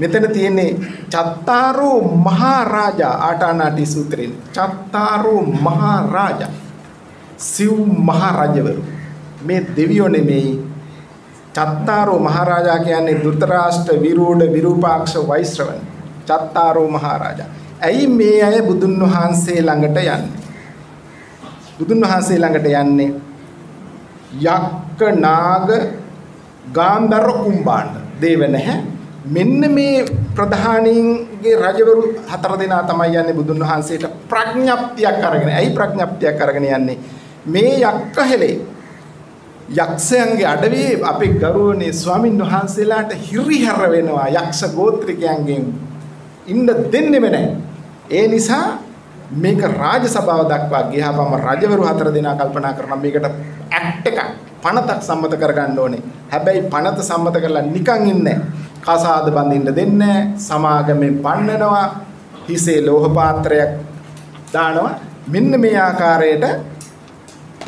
මෙතන තියෙන්නේ චත්තාරෝ මහරජා ආටානාටි සූත්‍රයෙන්. චත්තාරෝ මහරජා සිව් මහරජවරු. මේ දෙවියෝ නෙමෙයි. චත්තාරෝ මහරජා කියන්නේ ධෘතරාෂ්ට්‍ර විරූඪ විරූපාක්ෂ වෛශ්‍රවණ. චත්තාරෝ මහරජා. ඇයි මේ අය බුදුන් වහන්සේ ළඟට යන්නේ? බුදුන් වහන්සේ ළඟට යන්නේ යක්ක නාග ගාන්ධර්ව කුම්භාණ්ඩ දේව නැහැ. මෙන්න මේ ප්‍රධානීන්ගේ රජවරු 4 දෙනා තමයි යන්නේ බුදුන් වහන්සේට ප්‍රඥප්තියක් අරගෙන. ඇයි ප්‍රඥප්තියක් අරගෙන යන්නේ? මේ යක්ක හෙලේ යක්ෂයන්ගේ අඩවියේ අපේ ගෞරවනීය ස්වාමින් වහන්සේලාට හිරිහැර වෙනවා. යක්ෂ ගෝත්‍රිකයන්ගෙන් ඉන්න දෙන්නෙම නැහැ. ඒ නිසා මේක රාජසභාව දක්වා ගියාම රජවරු 4 දෙනා කල්පනා කරනවා මේකට ඇක්ට් එකක් පනතක් සම්මත කරගන්න ඕනේ. හැබැයි පනත සම්මත කරලා නිකන් ඉන්නේ කසාද බඳින්න දෙන්නේ සමාගමෙන් පන්නනවා හිසේ ලෝහ පාත්‍රයක් දානවා. මෙන්න මේ ආකාරයට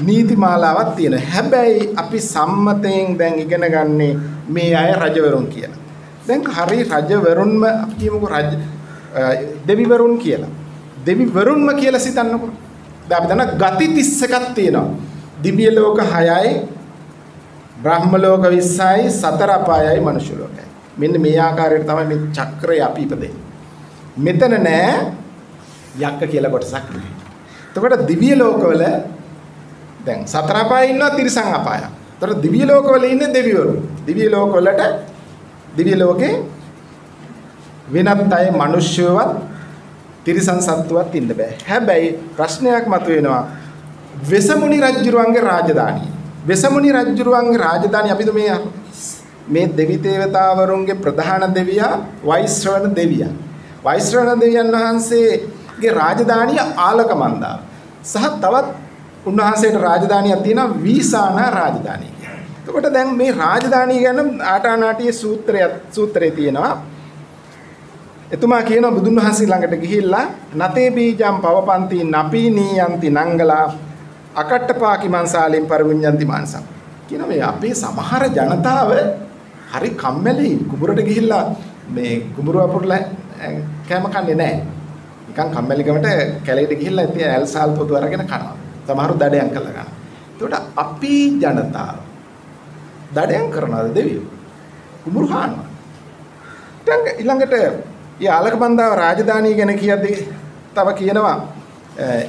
නීති මාලාවක් තියෙනවා. හැබැයි අපි සම්මතයෙන් දැන් ඉගෙන ගන්නේ මේ අය රජවරුන් කියලා. දැන් හරි රජවරුන්ම අපි කියමුකෝ දෙවිවරුන් කියලා. දෙවිවරුන්ම කියලා සිතන්නකෝ. දැන් අපි දන්න ගති 31ක් තියෙනවා. දිව්‍ය ලෝක 6යි, බ්‍රහ්ම ලෝක 20යි, සතර අපායයි, මනුෂ්‍ය ලෝකයයි. මෙන්න මේ ආකාරයට තමයි මේ චක්‍රය අපි ඉපදෙන්නේ. මෙතන නෑ යක්ක කියලා කොටසක් නෑ. එතකොට දිව්‍ය ලෝකවල දැන් සතර අපායේ ඉන්නවා තිරිසන් අපාය. එතකොට දිව්‍ය ලෝකවල ඉන්නේ දෙවිවරු. දිව්‍ය ලෝකවලට දිව්‍ය ලෝකේ වෙනත් අය මිනිස්සුවත් තිරිසන් සත්තුවත් ඉන්න බෑ. හැබැයි ප්‍රශ්නයක් මතුවෙනවා. වෙසමුණි රජුරුවන්ගේ රාජධානිය. වෙසමුණි රජුරුවන්ගේ රාජධානිය අපිට මේ දෙවි දේවතාවරුන්ගේ ප්‍රධාන දෙවියා වෛශ්‍රවණ දෙවියා. වෛශ්‍රවණ දෙවියන් වහන්සේගේ රාජධානිය ආලකමන්දාව. සහ තවත් උන්වහන්සේට රාජධානියක් තියෙනවා වීසානා රාජධානිය කියලා. එතකොට දැන් මේ රාජධානිය ගැන ආටානාටියේ සූත්‍රයේ තියෙනවා. එතුමා කියනවා බුදුන් වහන්සේ ළඟට ගිහිල්ලා නතේ බීජම් පවපන්ති නපීනීයන්ති නංගලා අකට්ටපාකි මන්සාලින් පරිවිඤ්ඤන්ති මානසම්. කියනවා මේ අපේ සමහර ජනතාව හරි කම්මැලි කුඹුරට ගිහිල්ලා මේ කුඹුර වපුරලා කැම කන්නේ නැහැ. නිකන් කම්මැලිකමට කැලේට ගිහිල්ලා ඉතින් ඇල්සාල් පොතු අරගෙන කනවා. සමහරු දඩයන් කරලා ගන්නවා. ඒකට අපි ජනතාව දඩයන් කරනවාද දෙවියෝ? කුඹුරු හානවා. දැන් ඊළඟට ඊ ආලකබන්දාව රාජධානිය ගැන කියද්දී තව කියනවා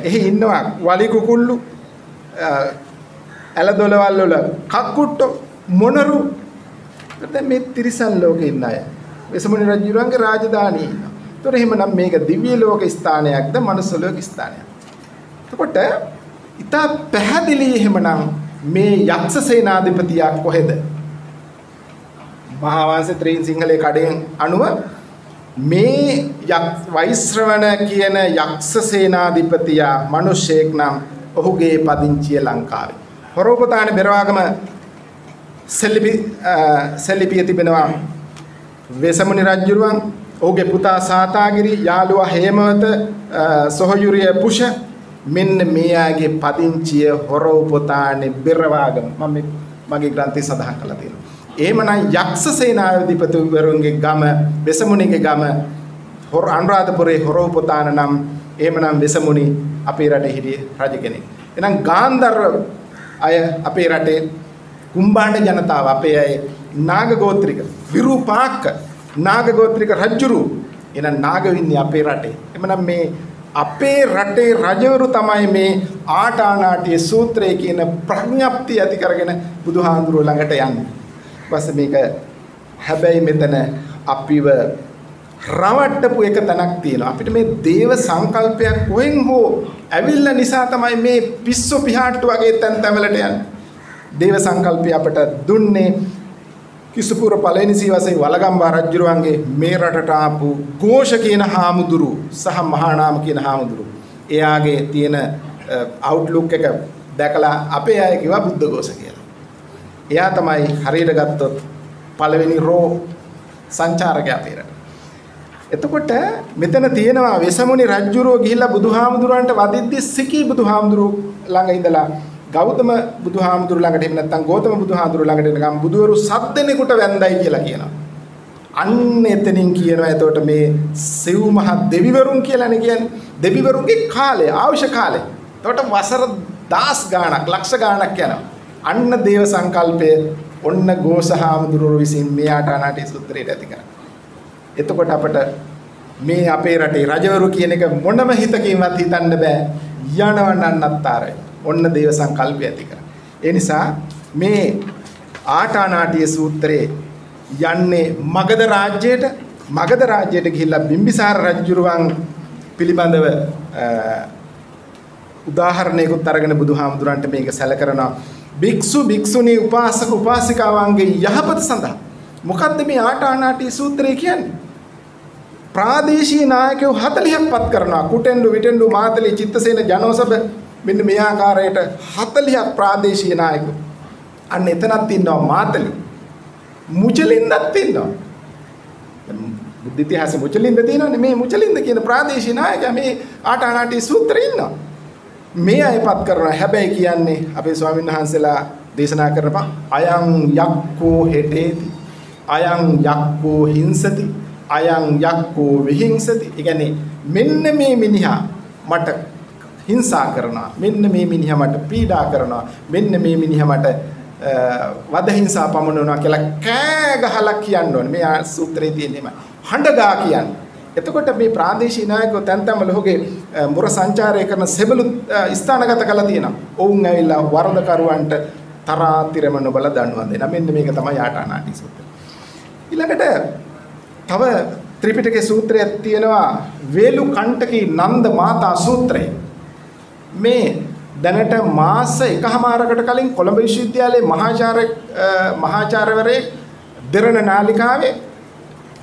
එහි ඉන්නවා වලි කුකුල්ලු ඇලදොලවල් වල කක්කුට්ටෝ මොනරු. දැන් මේ තිරිසන් ලෝකේ ඉන්න අය වෙසමුණි රජුරන්ගේ රාජධානිය ඉන්නවා. ඒතොර එහෙමනම් මේක දිව්‍ය ලෝක ස්ථානයක්ද මනුස්ස ලෝක ස්ථානයක්ද? එතකොට ඉතා පැහැදිලි එහෙමනම් මේ යක්ෂ සේනාධිපතියක් කොහෙද? මහාවංශ ත්‍රින් සිංහලේ කඩෙන් අනුව මේ වෛශ්‍රවණ කියන යක්ෂ සේනාධිපතියා මිනිසෙක් නම් ඔහුගේ පදිංචිය ලංකාවේ. හොරෝපතාන බෙරවාගම සෙල්ලිපිය තිබෙනවා වෙසමුණි රජුරුවන්, ඔහුගේ පුතා සාතාගිරි, යාළුවා හේමවත, සොහයුරිය පුෂ, මෙන්න මේ ආගේ පදිංචිය හොරෝපතානේ බෙරවාගම. මම මගේ ග්‍රන්ථයේ සඳහන් කරලා තියෙනවා. එහෙමනම් යක්ෂ සේනාධිපතිවරුන්ගේ ගම වෙසමුණිගේ ගම අනුරාධපුරේ හොරෝපතාන නම් එහෙමනම් වෙසමුණි අපේ රටේ හිටිය රජ කෙනෙක්. එහෙනම් ගාන්ධර්ව අය අපේ රටේ කුම්භාණ්ඩ ජනතාව අපේ අය නාග ගෝත්‍රික විරූපාක්ක නාග ගෝත්‍රික රජුරු එහෙනම් නාගවින්නේ අපේ රටේ. එහෙමනම් මේ අපේ රටේ රජවරු තමයි මේ ආටානාටිය සූත්‍රයේ කියන ප්‍රඥප්තිය ඇති කරගෙන බුදුහාඳුරුව ළඟට යන්නේ. ඊපස්සේ මේක හැබැයි මෙතන අපිව රවට්ටපු එක තැනක් තියෙනවා. අපිට මේ දේව සංකල්පයක් කොහෙන් හෝ ඇවිල්ලා නිසා තමයි මේ පිස්සු පිහාට්ටු වගේ තැන් තැවලට යන්නේ. දේව සංකල්පය අපට දුන්නේ කිසුපුර පළවෙනි සීවසේ වලගම්බා රජුරුවන්ගේ මේ රටට ආපු ഘോഷ කියන හාමුදුරු සහ මහානාම කියන හාමුදුරු. එයාගේ තියෙන අවුට්ලුක් එක දැකලා අපේ අය කිව්වා බුද්ධ ഘോഷ කියලා. එයා තමයි හරියට ගත්තොත් පළවෙනි රෝ සංචාරකයා අපේ රට. එතකොට මෙතන තියෙනවා වෙසමුණි රජුරෝ ගිහිල්ලා බුදුහාමුදුරන්ට වදිද්දි සිකී බුදුහාමුදුරු ළඟ ඉඳලා ගෞතම බුදුහාමුදුරු ළඟට එහෙම නැත්නම් ගෞතම බුදුහාමුදුරු ළඟට එනකම් බුදුවරු 7 දෙනෙකුට වැන්දයි කියලා කියනවා. අන්න එතනින් කියනවා එතකොට මේ සිව් මහ දෙවිවරුන් කියලානේ කියන්නේ. දෙවිවරුන්ගේ කාලය, ආයුෂ කාලය. එතකොට වසර 10 ගාණක්, ලක්ෂ ගාණක් යනවා. අන්න දේව සංකල්පය ඔන්න ගෝසහාමුදුරුවෝ විසින් මේ ආටානාටි සූත්‍රයට ඇති කරා. එතකොට අපට මේ අපේ රටේ රජවරු කියන එක මොනම හිතකින්වත් හිතන්න බෑ. යනවන්නත්තරයි. ඔන්න දේව සංකල්පය ඇති කරා. ඒ නිසා මේ ආටානාටිය සූත්‍රයේ යන්නේ මගධ රාජ්‍යයට ගිහිල්ලා බිම්බිසාර රජුරුවන් පිළිබඳව උදාහරණයකට අරගෙන බුදුහාමුදුරන්ට මේක සැලකරනවා. භික්ෂු භික්ෂුණී උපාසක උපාසිකාවන්ගේ යහපත සඳහා මොකද්ද මේ ආටානාටි සූත්‍රය කියන්නේ? ප්‍රාදේශීය නායකයෝ 40ක් පත් කරනවා. කුටෙන්ඩු විටෙන්ඩු මාතලේ චිත්තසේන ජනෝසභ මෙන්න මේ ආකාරයට 40ක් ප්‍රාදේශීය නායකයෝ. අන්න එතනක් ඉන්නවා මාතලේ. මුචලින්දක් ඉන්නවා. බුද්ධ ඉතිහාසෙ මුචලින්ද තියෙනවනේ. මේ මුචලින්ද කියන ප්‍රාදේශීය නායකයා මේ ආටානාටි සූත්‍රේ ඉන්නවා. මේ අයපත් කරනවා. හැබැයි කියන්නේ අපේ ස්වාමීන් වහන්සේලා දේශනා කරපන් අයං යක්කෝ හෙටේති අයං යක්කෝ හිංසති අයං යක්කෝ විහිංසති. ඒ කියන්නේ මෙන්න මේ මිනිහා මට හිංසා කරනවා, මෙන්න මේ මිනිහා මට පීඩා කරනවා, මෙන්න මේ මිනිහා මට වද හිංසා පමුණවනවා කියලා කෑ ගහලා කියන්න ඕනේ. මේ සූත්‍රයේ තියෙනම හඬගා කියන්නේ. එතකොට මේ ප්‍රාදේශීය නායකයෝ තැන්තම ලෝකේ මුර සංචාරය කරන සෙබළු ස්ථානගත කළා තියෙනවා. ඔවුන් ඇවිල්ලා වරදකරුවන්ට තරාතිරම නොබල දඬුවම් දෙනවා. මෙන්න මේක තමයි ආටානාටි සූත්‍රය. ඊළඟට තව ත්‍රිපිටකයේ සූත්‍රයක් තියෙනවා වේලු කණ්ඨකී නන්ද මාතා සූත්‍රය. මේ දැනට මාස එකමාරකට කලින් කොළඹ විශ්වවිද්‍යාලයේ මහාචාර්යවරයෙක් දෙරණ නාලිකාවේ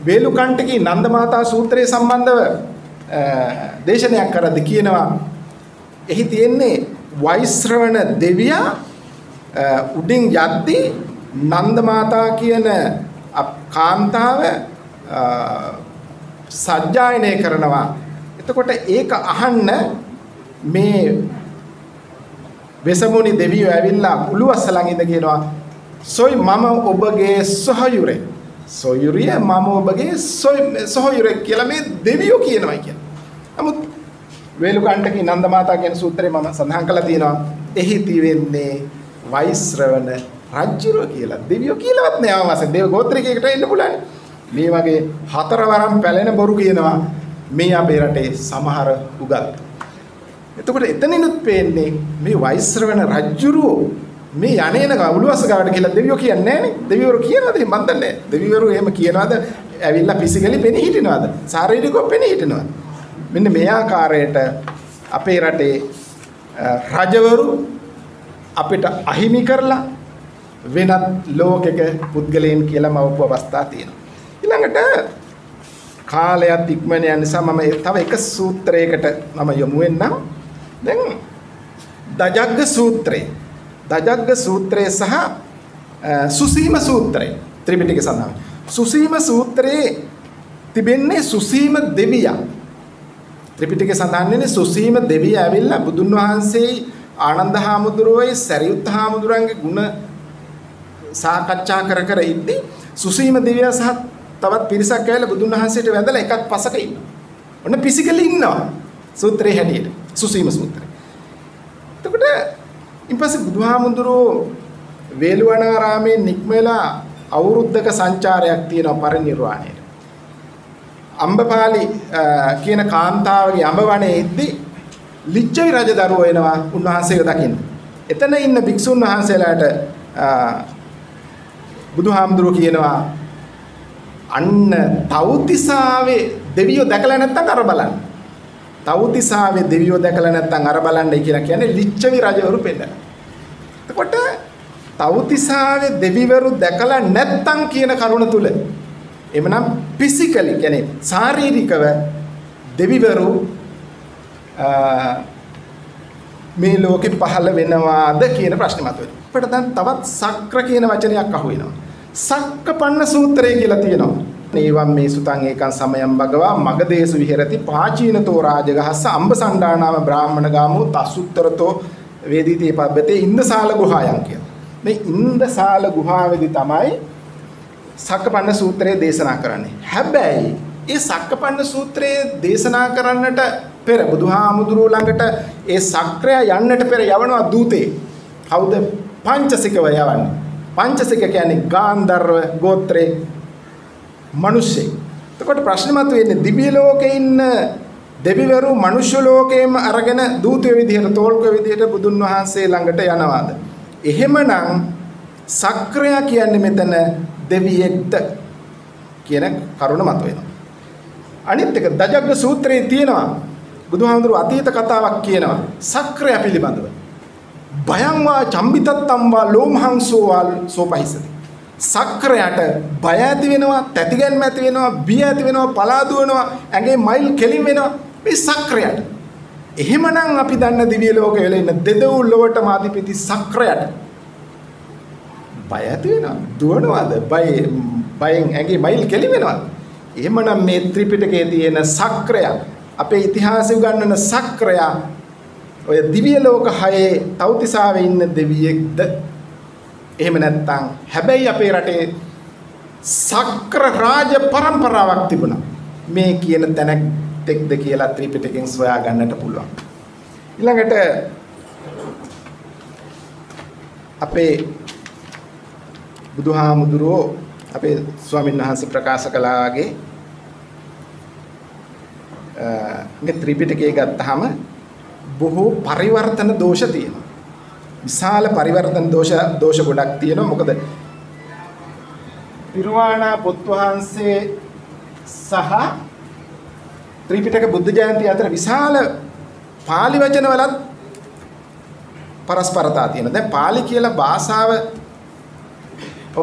වේලු කණ්ඨකී නන්ද මාතා සූත්‍රය සම්බන්ධව දේශනයක් කරද්දී කියනවා එහි තියෙන්නේ වෛශ්‍රවණ දෙවියා උඩින් යද්දී නන්ද මාතා කියන කාන්තාව සජ්ජායනය කරනවා. එතකොට ඒක අහන්න මේ වෙසමුණි දෙවියෝ ඇවිල්ලා උළුවස්ස ළඟ ඉඳ කියනවා සොයි මම ඔබගේ සොහයුරේ සොයුරිය මම ඔබගේ සොහයුරේ කියලා මේ දෙවියෝ කියනවා කියන්නේ. නමුත් වේලුකණ්ඨකී නන්ද මාතා කියන සූත්‍රේ මම සඳහන් කළා තියෙනවා එහි තියෙන්නේ වෛශ්‍රවණ රජුරෝ කියලා. දෙවියෝ කියලාවත් නෑ ආවස දේව ගෝත්‍රිකයකට එන්න පුළුවන්. මේ වගේ හතරවරම් පැලෙන බොරු කියනවා මේ අපේ රටේ සමහර උගත්. එතකොට එතනිනුත් පේන්නේ මේ වෛශ්‍රවණ රජුරෝ මේ යන්නේන උළුවස්ස ගාවට කියලා දෙවියෝ කියන්නේ නෑනේ. දෙවිවරු කියනවාද මන් දන්නේ. දෙවිවරු එහෙම කියනවාද? ඇවිල්ලා පිසිකලි පෙනී හිටිනවාද? ශාරීරිකව පෙනී හිටිනවාද? මෙන්න මේ ආකාරයට අපේ රටේ රජවරු අපිට අහිමි කරලා වෙනත් ලෝකයක පුද්ගලයන් කියලා මවපු අවස්ථා තියෙනවා. ඊළඟට කාලයත් ඉක්මන යන නිසා මම තව එක සූත්‍රයකට මම යොමු වෙන්නම්. දැන් දජග්ග සූත්‍රය. දජග්ග සූත්‍රය සහ සුසීම සූත්‍රය ත්‍රිපිටකයේ සඳහන්. සුසීම සූත්‍රයේ තිබෙන්නේ සුසීම දෙවියා. ත්‍රිපිටකයේ සඳහන් වෙන්නේ සුසීම දෙවියා ඇවිල්ලා බුදුන් වහන්සේ ආනන්ද හාමුදුරුවෝයි සරියුත් හාමුදුරන්ගේ ගුණ සාකච්ඡා කර ඉද්දී සුසීම දෙවියා සහ තවත් පිරිසක් ඇවිල්ලා බුදුන් වහන්සේට වැඳලා එකක් පසක ඉන්නවා. ඔන්න පිසිකලි ඉන්නවා. සූත්‍රයේ හැටියට සුසීම සූත්‍රය. එතකොට ඊපස්සේ බුදුහාමුදුරුවෝ වේළුවනාරාමේ නික්මලා අවුරුද්දක සංචාරයක් තියෙනවා පරිනිර්වාණයට. අම්බපාලි කියන කාන්තාවගේ අඹවණේ ඉද්දී ලිච්ඡවි රජදරුවෝ එනවා උන්වහන්සේව දකින්න. එතන ඉන්න භික්ෂුන් වහන්සේලාට බුදුහාමුදුරුවෝ කියනවා අන්න තවුතිසාවේ දෙවියෝ දැකලා නැත්නම් අර බලන්න. තවුතිසාවේ දෙවියෝ දැකලා නැත්නම් අර බලන්නයි කියලා කියන්නේ ලිච්ඡවි රජවරු පෙන්නන. එතකොට තවුතිසාවේ දෙවිවරු දැකලා නැත්නම් කියන කරුණ තුල එමනම් ෆිසිකලි කියන්නේ ශාරීරිකව දෙවිවරු මේ ලෝකෙ පහළ වෙනවාද කියන ප්‍රශ්නේ මතුවෙනවා. අපිට දැන් තවත් සක්‍ර කියන වචනයක් අහු වෙනවා. සක්කපන්න සූත්‍රය කියලා තියෙනවා. නේවම් මේ සුතං ඒකං සමයං භගවා මගදේසු විහෙරති පාචීනතෝ රාජගහස්ස අම්බසණ්ඩානාම බ්‍රාහ්මණ ගාමෝ තසුත්තරතෝ වේදිතේ පබ්බතේ ඉන්දසාල ගුහායන් කියලා. මේ ඉන්දසාල ගුහාවේදී තමයි සක්කපන්න සූත්‍රයේ දේශනා කරන්නේ. හැබැයි ඒ සක්කපන්න සූත්‍රයේ දේශනා කරන්නට පෙර බුදුහාමුදුරුවෝ ළඟට ඒ සක්‍රය යන්නට පෙර යවනවා දූතේ. කවුද? පංචසිකව යවන්නේ. පංචසික කියන්නේ ගාන්ධර්ව ගෝත්‍රේ මිනිස්සෙක්. එතකොට ප්‍රශ්න මතුවෙන්නේ දිව්‍ය ලෝකේ ඉන්න දෙවිවරු මනුෂ්‍ය ලෝකේම අරගෙන දූතයෝ විදිහට තෝල්කෝ විදිහට බුදුන් වහන්සේ ළඟට යනවාද? එහෙමනම් සක්‍රය කියන්නේ මෙතන දෙවියෙක්ද කියන කරුණ මතුවෙනවා. අනිත් එක දජග්ග සූත්‍රයේ තියෙනවා බුදුහාමුදුරුවෝ අතීත කතාවක් කියනවා සක්‍රය පිළිබඳව. භයං වා චම්බිතත්තම් වා ලෝමහංසෝ වා සෝපහිසති. සක්‍රයට බය ඇති වෙනවා, තැතිගැන්ම ඇති වෙනවා, බිය ඇති වෙනවා, පලා දුවනවා, ඇඟේ මයිල් කෙලින් වෙනවා මේ සක්‍රයට. එහෙමනම් අපි දන්න දිව්‍ය ලෝකයේ වල ඉන්න දෙදවුල් ලොවටම අධිපති සක්‍රයට බය ඇති වෙනවා, දුවනවාද, බයෙන් ඇඟේ මයිල් කෙලින් වෙනවාද? එහෙමනම් මේ ත්‍රිපිටකයේ තියෙන සක්‍රය අපේ ඉතිහාසය උගන්වන සක්‍රය ඔය දිව්‍ය ලෝක 6 තව්තිසාවේ ඉන්න දෙවියෙක්ද? එහෙම නැත්නම් හැබැයි අපේ රටේ සක්‍ර රාජ පරම්පරාවක් තිබුණා. මේ කියන තැනක්ද කියලා ත්‍රිපිටකයෙන් සොයා ගන්නට පුළුවන්. ඊළඟට අපේ බුදුහාමුදුරුවෝ අපේ ස්වාමීන් වහන්සේ ප්‍රකාශ කළාගේ මේ ත්‍රිපිටකය ගත්තාම බොහෝ පරිවර්තන දෝෂ තියෙනවා. විශාල පරිවර්තන දෝෂ ගොඩක් තියෙනවා. මොකද පිරුවාණා පොත් වහන්සේ සහ ත්‍රිපිටක බුද්ධ ජයන්ති අතර විශාල පාලි වචන වලත් පරස්පරතා තියෙනවා. දැන් පාලි කියලා භාෂාව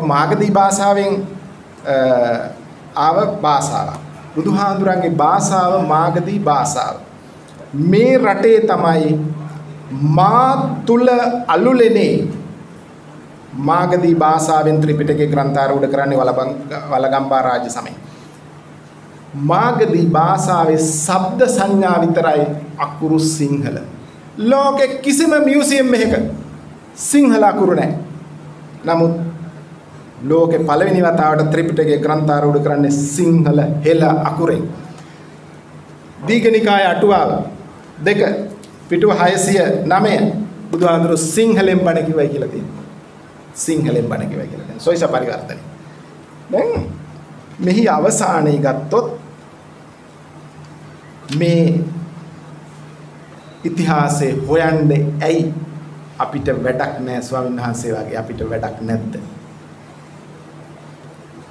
මාගධී භාෂාවෙන් ආව භාෂාවක්. බුදුහාඳුරන්ගේ භාෂාව මාගධී භාෂාව. මේ රටේ තමයි මා තුල අලුලෙනේ මාගධී භාෂාවෙන් ත්‍රිපිටකේ ග්‍රන්ථාරූඪ කරන්නේ වලගම්බා රාජ්‍ය සමයේ. මාගධී භාෂාවේ ශබ්ද සංඥා විතරයි අකුරු සිංහල. ලෝකේ කිසිම මියුසියම් එකක සිංහල අකුරු නැහැ. නමුත් ලෝකේ පළවෙනි වතාවට ත්‍රිපිටකේ ග්‍රන්ථාරූඪ කරන්නේ සිංහල හෙළ අකුරෙන්. දීඝනිකාය අටුවාව 2 පිටුව 609 බුදුහාඳුරු සිංහලෙන් බණ කිව්වයි කියලා තියෙනවා. සිංහලෙන් බණ කිව්වයි කියලා තියෙනවා. සොයිස පරිවර්තනය. දැන් මෙහි අවසානයේ ගත්තොත් මේ ඉතිහාසයේ හොයන්නේ ඇයි අපිට වැඩක් නැහැ ස්වාමීන් වහන්සේ වගේ අපිට වැඩක් නැද්ද?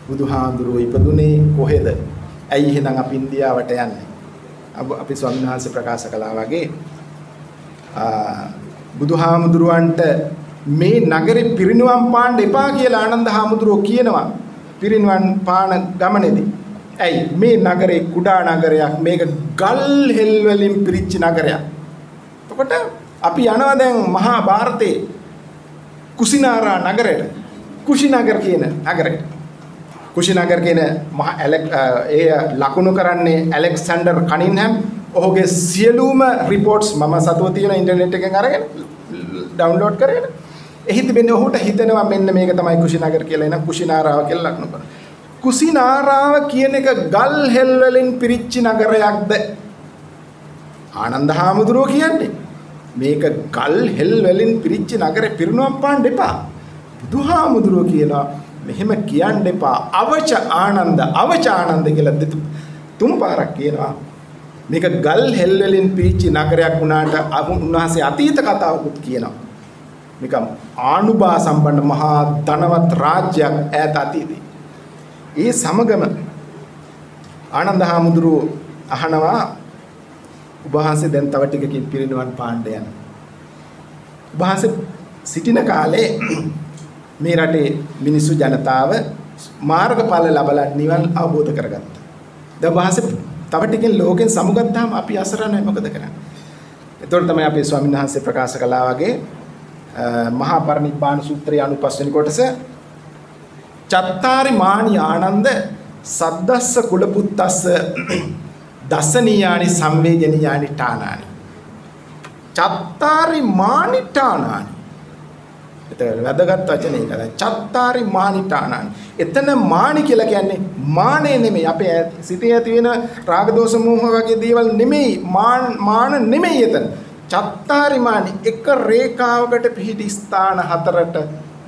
බුදුහාඳුරුවෝ ඉපදුනේ කොහෙද? ඇයි එහෙනම් අපි ඉන්දියාවට යන්නේ? අපි ස්වාමීන් වහන්සේ ප්‍රකාශ කළා වගේ බුදුහාමුදුරුවන්ට මේ නගරේ පිරිනුවම් පාන්න එපා කියලා ආනන්ද හාමුදුරුවෝ කියනවා පිරිනුවම් පාන ගමනේදී. ඇයි මේ නගරේ කුඩා නගරයක්, මේක ගල් හෙල් වලින් පිරිච්ච නගරයක්. එතකොට අපි යනවා දැන් මහා ಭಾರತයේ කුසිනාරා නගරයට, කුෂිනගර කියන නගරයට. කුෂිනගර කියන මහා ඒ ලකුණු කරන්නේ ඇලෙක්සැන්ඩර් කනින්හැම්. ඔහුගේ සියලුම රිපෝට්ස් මම සතුව තියෙන ඉන්ටර්නෙට් එකෙන් අරගෙන ඩවුන්ලෝඩ් කරගෙන එහි තිබෙන්නේ ඔහුට හිතෙනවා මෙන්න මේක තමයි කුෂිනගර කියලා. එන කුෂිනාරාව කියලා ලකුණු කරනවා. කුසිනාරාව කියන එක ගල් හෙල් වලින් පිරිච්ච නගරයක්ද? ආනන්ද හාමුදුරුවෝ කියන්නේ මේක ගල් හෙල් වලින් පිරිච්ච නගරේ පිරිනුවම් පාන්න එපා. බුදුහාමුදුරුවෝ කියනවා මෙහෙම කියන්න එපා. අවච ආනන්ද කියලා තුන් පාරක් කියනවා. මේක ගල් හෙල් වලින් පිරිච්ච නගරයක් වුණාට උන්වහන්සේ අතීත කතාවකුත් කියනවා. මේක ආනුභා සම්පන්න මහා ධනවත් රාජ්‍යයක් ඈත අතීතේ. ඒ සමගම ආනන්ද හාමුදුරුවෝ අහනවා උභාසය දැන් තව ටිකකින් පිරිනිවන් පාන්න යන. උභාසය සිටින කාලේ මේ රටේ මිනිස්සු ජනතාව මාර්ගඵල ලබලා නිවන් අවබෝධ කරගත්තා. දැන් උභාසය තව ටිකෙන් ලෝකෙන් සමුගත්තාම අපි අසරණයි මොකද කරන්නේ? එතකොට තමයි අපේ ස්වාමීන් වහන්සේ ප්‍රකාශ කළා වගේ මහා පරිනිබ්බාන සූත්‍රයේ 95 වෙනි කොටස චත්තාරි මානි ආනන්ද සද්දස්ස කුලපුත්තස්ස දසනීයානි සංවේජනීයානි ඨානානි චත්තාරි මානි ඨානානි. එතකොට වැදගත් වචනේ ඒකයි. චත්තාරි මානිඨානං. එතන මානි කියලා කියන්නේ මානේ නෙමෙයි. අපේ සිතේ ඇති වෙන රාග දෝෂ මෝහ වගේ දේවල් නෙමෙයි. මාන නෙමෙයි එතන. චත්තාරි මානි එක රේඛාවකට පිහිටි ස්ථාන හතරට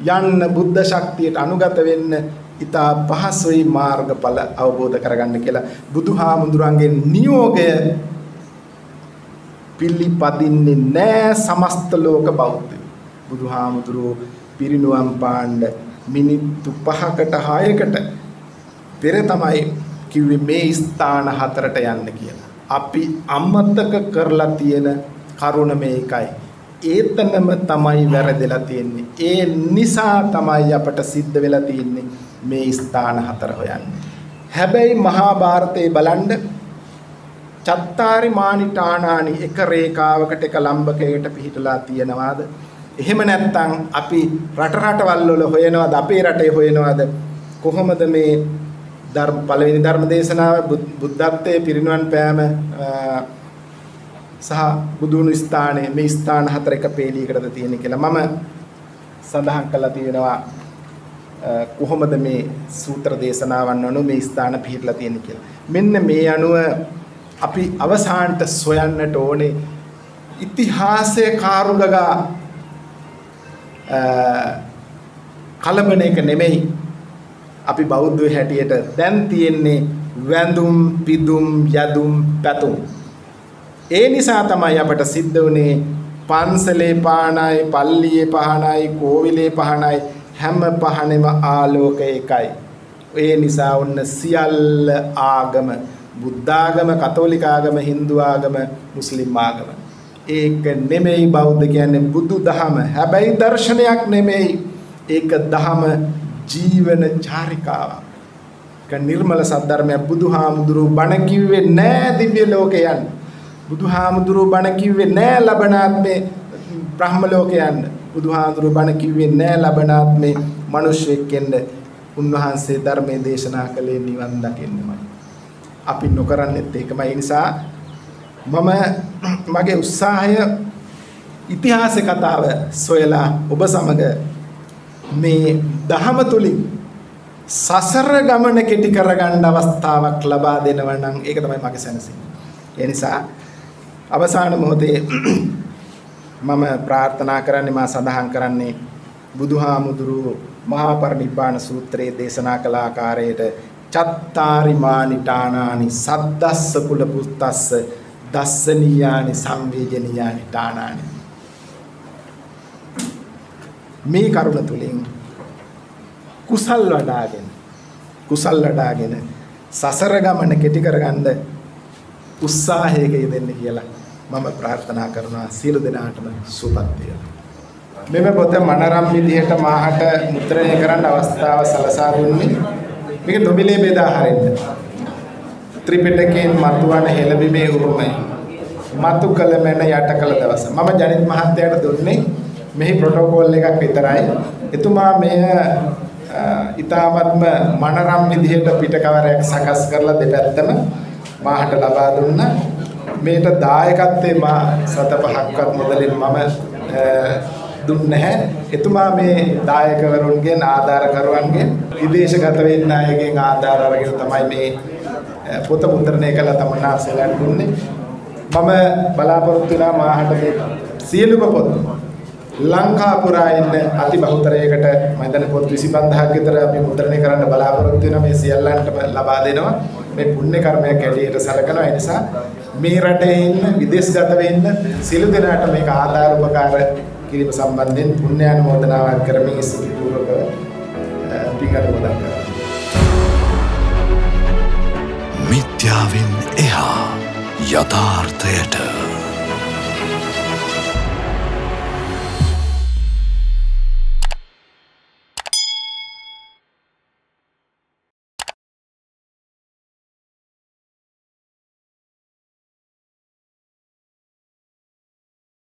යන්න බුද්ධ ශක්තියට අනුගත වෙන්න ඉතා පහසුයි මාර්ගඵල අවබෝධ කරගන්න කියලා බුදුහාමුදුරන්ගේ නියෝගය පිළිපදින්නේ නැහැ සමස්ත ලෝක බෞද්ධයෝ. බුදුහාමුදුරුවෝ පිරිනුවම් පාණ්ඩ මිනිත්තු 5කට 6කට පෙර තමයි කිව්වේ මේ ස්ථාන හතරට යන්න කියලා. අපි අමතක කරලා තියෙන කරුණ මේකයි. ඒතනම තමයි වැරදෙලා තියෙන්නේ. ඒ නිසා තමයි අපට සිද්ධ වෙලා තියෙන්නේ මේ ස්ථාන හතර හොයන්න. හැබැයි මහා භාරතයේ බලන්න චත්තාරි මානිඨානානි එක රේඛාවකට එක ලම්බකයකට පිහිටලා තියෙනවාද? එහෙම නැත්නම් අපි රටවල් වල හොයනවාද? අපේ රටේ හොයනවාද? කොහොමද මේ පළවෙනි ධර්ම දේශනාව බුද්ධත්වයේ පිරිනුවන් පෑම සහ බුදුණු ස්ථානයේ මේ ස්ථාන හතර එක පේලියකටද තියෙන්නේ කියලා මම සඳහන් කළා තියෙනවා. කොහොමද මේ සූත්‍ර දේශනාවන් අනුව මේ ස්ථාන පිළිట్లా තියෙන්නේ කියලා. මෙන්න මේ අනුව අපි අවසානට සොයන්නට ඕනේ ඉතිහාසයේ කාරුගගා කලබන එක නෙමෙයි. අපි බෞද්ධයෝ හැටියට දැන් තියෙන්නේ වැඳුම් පිදුම් යදුම් පැතුම්. ඒ නිසා තමයි අපට සිද්ධ වුනේ පන්සලේ පහනයි පල්ලියේ පහනයි කෝවිලේ පහනයි හැම පහනෙම ආලෝකය එකයි. ඒ නිසා ඔන්න සියල්ල ආගම බුද්ධ ආගම කතෝලික ආගම හින්දු ආගම මුස්ලිම් ආගම ඒක නෙමෙයි බෞද්ධ කියන්නේ බුදු දහම. හැබැයි දර්ශනයක් නෙමෙයි. ඒක දහම ජීවන චාරිකාවක්. ඒක නිර්මල සද්ධර්මය. බුදුහාමුදුරුවෝ බණ කිව්වේ නෑ දිව්‍ය ලෝකේ යන්න. බුදුහාමුදුරුවෝ බණ කිව්වේ නෑ ලබනාත්මේ බ්‍රහ්ම ලෝකේ යන්න. බුදුහාමුදුරුවෝ බණ කිව්වේ නෑ ලබනාත්මේ මිනිස්සෙක් වෙන්න. උන්වහන්සේ ධර්මයේ දේශනා කළේ නිවන් දකින්නමයි. අපි නොකරන්නේත් ඒකමයි. ඒ නිසා මම මගේ උත්සාහය ඉතිහාස කතාව සොයලා ඔබ සමග මේ දහම තුලින් සසර ගමන කෙටි කරගන්න අවස්ථාවක් ලබා දෙනවා නම් ඒක තමයි මගේ සැනසීම. ඒ නිසා අවසාන මොහොතේ මම ප්‍රාර්ථනා කරන්නේ මා සඳහන් කරන්නේ බුදුහාමුදුරුවෝ මහා පරිනිබ්බාන සූත්‍රයේ දේශනා කළ ආකාරයට චත්තාරි මානිඨානානි සද්දස්ස කුල පුත්තස්ස දස්සනීයානි සංවේජනීයානි ඨානානි. මේ කරුණ තුලින් කුසල් වඩාගෙන සසර ගමන කෙටි කරගන්න උත්සාහයක යෙදෙන්න කියලා මම ප්‍රාර්ථනා කරනවා. සියලු දෙනාටම සුවපත් වේවා. මෙම පොත මනරම් විදිහට මාහට මුද්‍රණය කරන්න අවස්ථාව සලසා දුන්නේ මේක නොමිලේ බෙදා හරින්න. ත්‍රිපිටකයෙන් මතුවන හෙළබිමේ උරුමයි. මතු කළ මැන යට කළ දවස. මම ජනිත් මහත්තයාට දුන්නේ මෙහි ප්‍රොටෝකෝල් එකක් විතරයි. එතුමා මෙය ඊ타මත්ම මනරම් විදිහට පිටකවරයක් සකස් කරලා දෙපැත්තම මාහට ලබා දුන්නා. මේට දායකත්වයේ මා සත පහක්වත් මුදලින් මම දුන්නේ නැහැ. එතුමා මේ දායකවරුන්ගෙන් ආධාරකරුවන්ගෙන් විදේශගත වෙන්න අයගෙන් ආධාර අරගෙන තමයි මේ පොත මුද්‍රණය කළ තමන්නාසලට දුන්නේ. මම බලාපොරොත්තු වෙනා මාහට මේ සියලුම පොත් ලංකා පුරා ඉන්න අති බහුතරයකට මම හිතන්නේ පොත් 25000ක් විතර අපි මුද්‍රණය කරන්න බලාපොරොත්තු වෙනවා. මේ සියල්ලන්ටම ලබා දෙනවා. මේ පුණ්‍ය කර්මයක් ඇටියට සැලකනවා. ඒ නිසා මේ රටේ ඉන්න විදේශගත වෙන්න සියලු දෙනාට මේක ආධාර උපකාර කිරීම සම්බන්ධයෙන් පුණ්‍යානුමෝදනාවක් කරමින් ස්තුතිපූර්වක පින් අනුමෝදන් කරනවා. මිත්‍යාවෙන් එහා යථාර්ථයට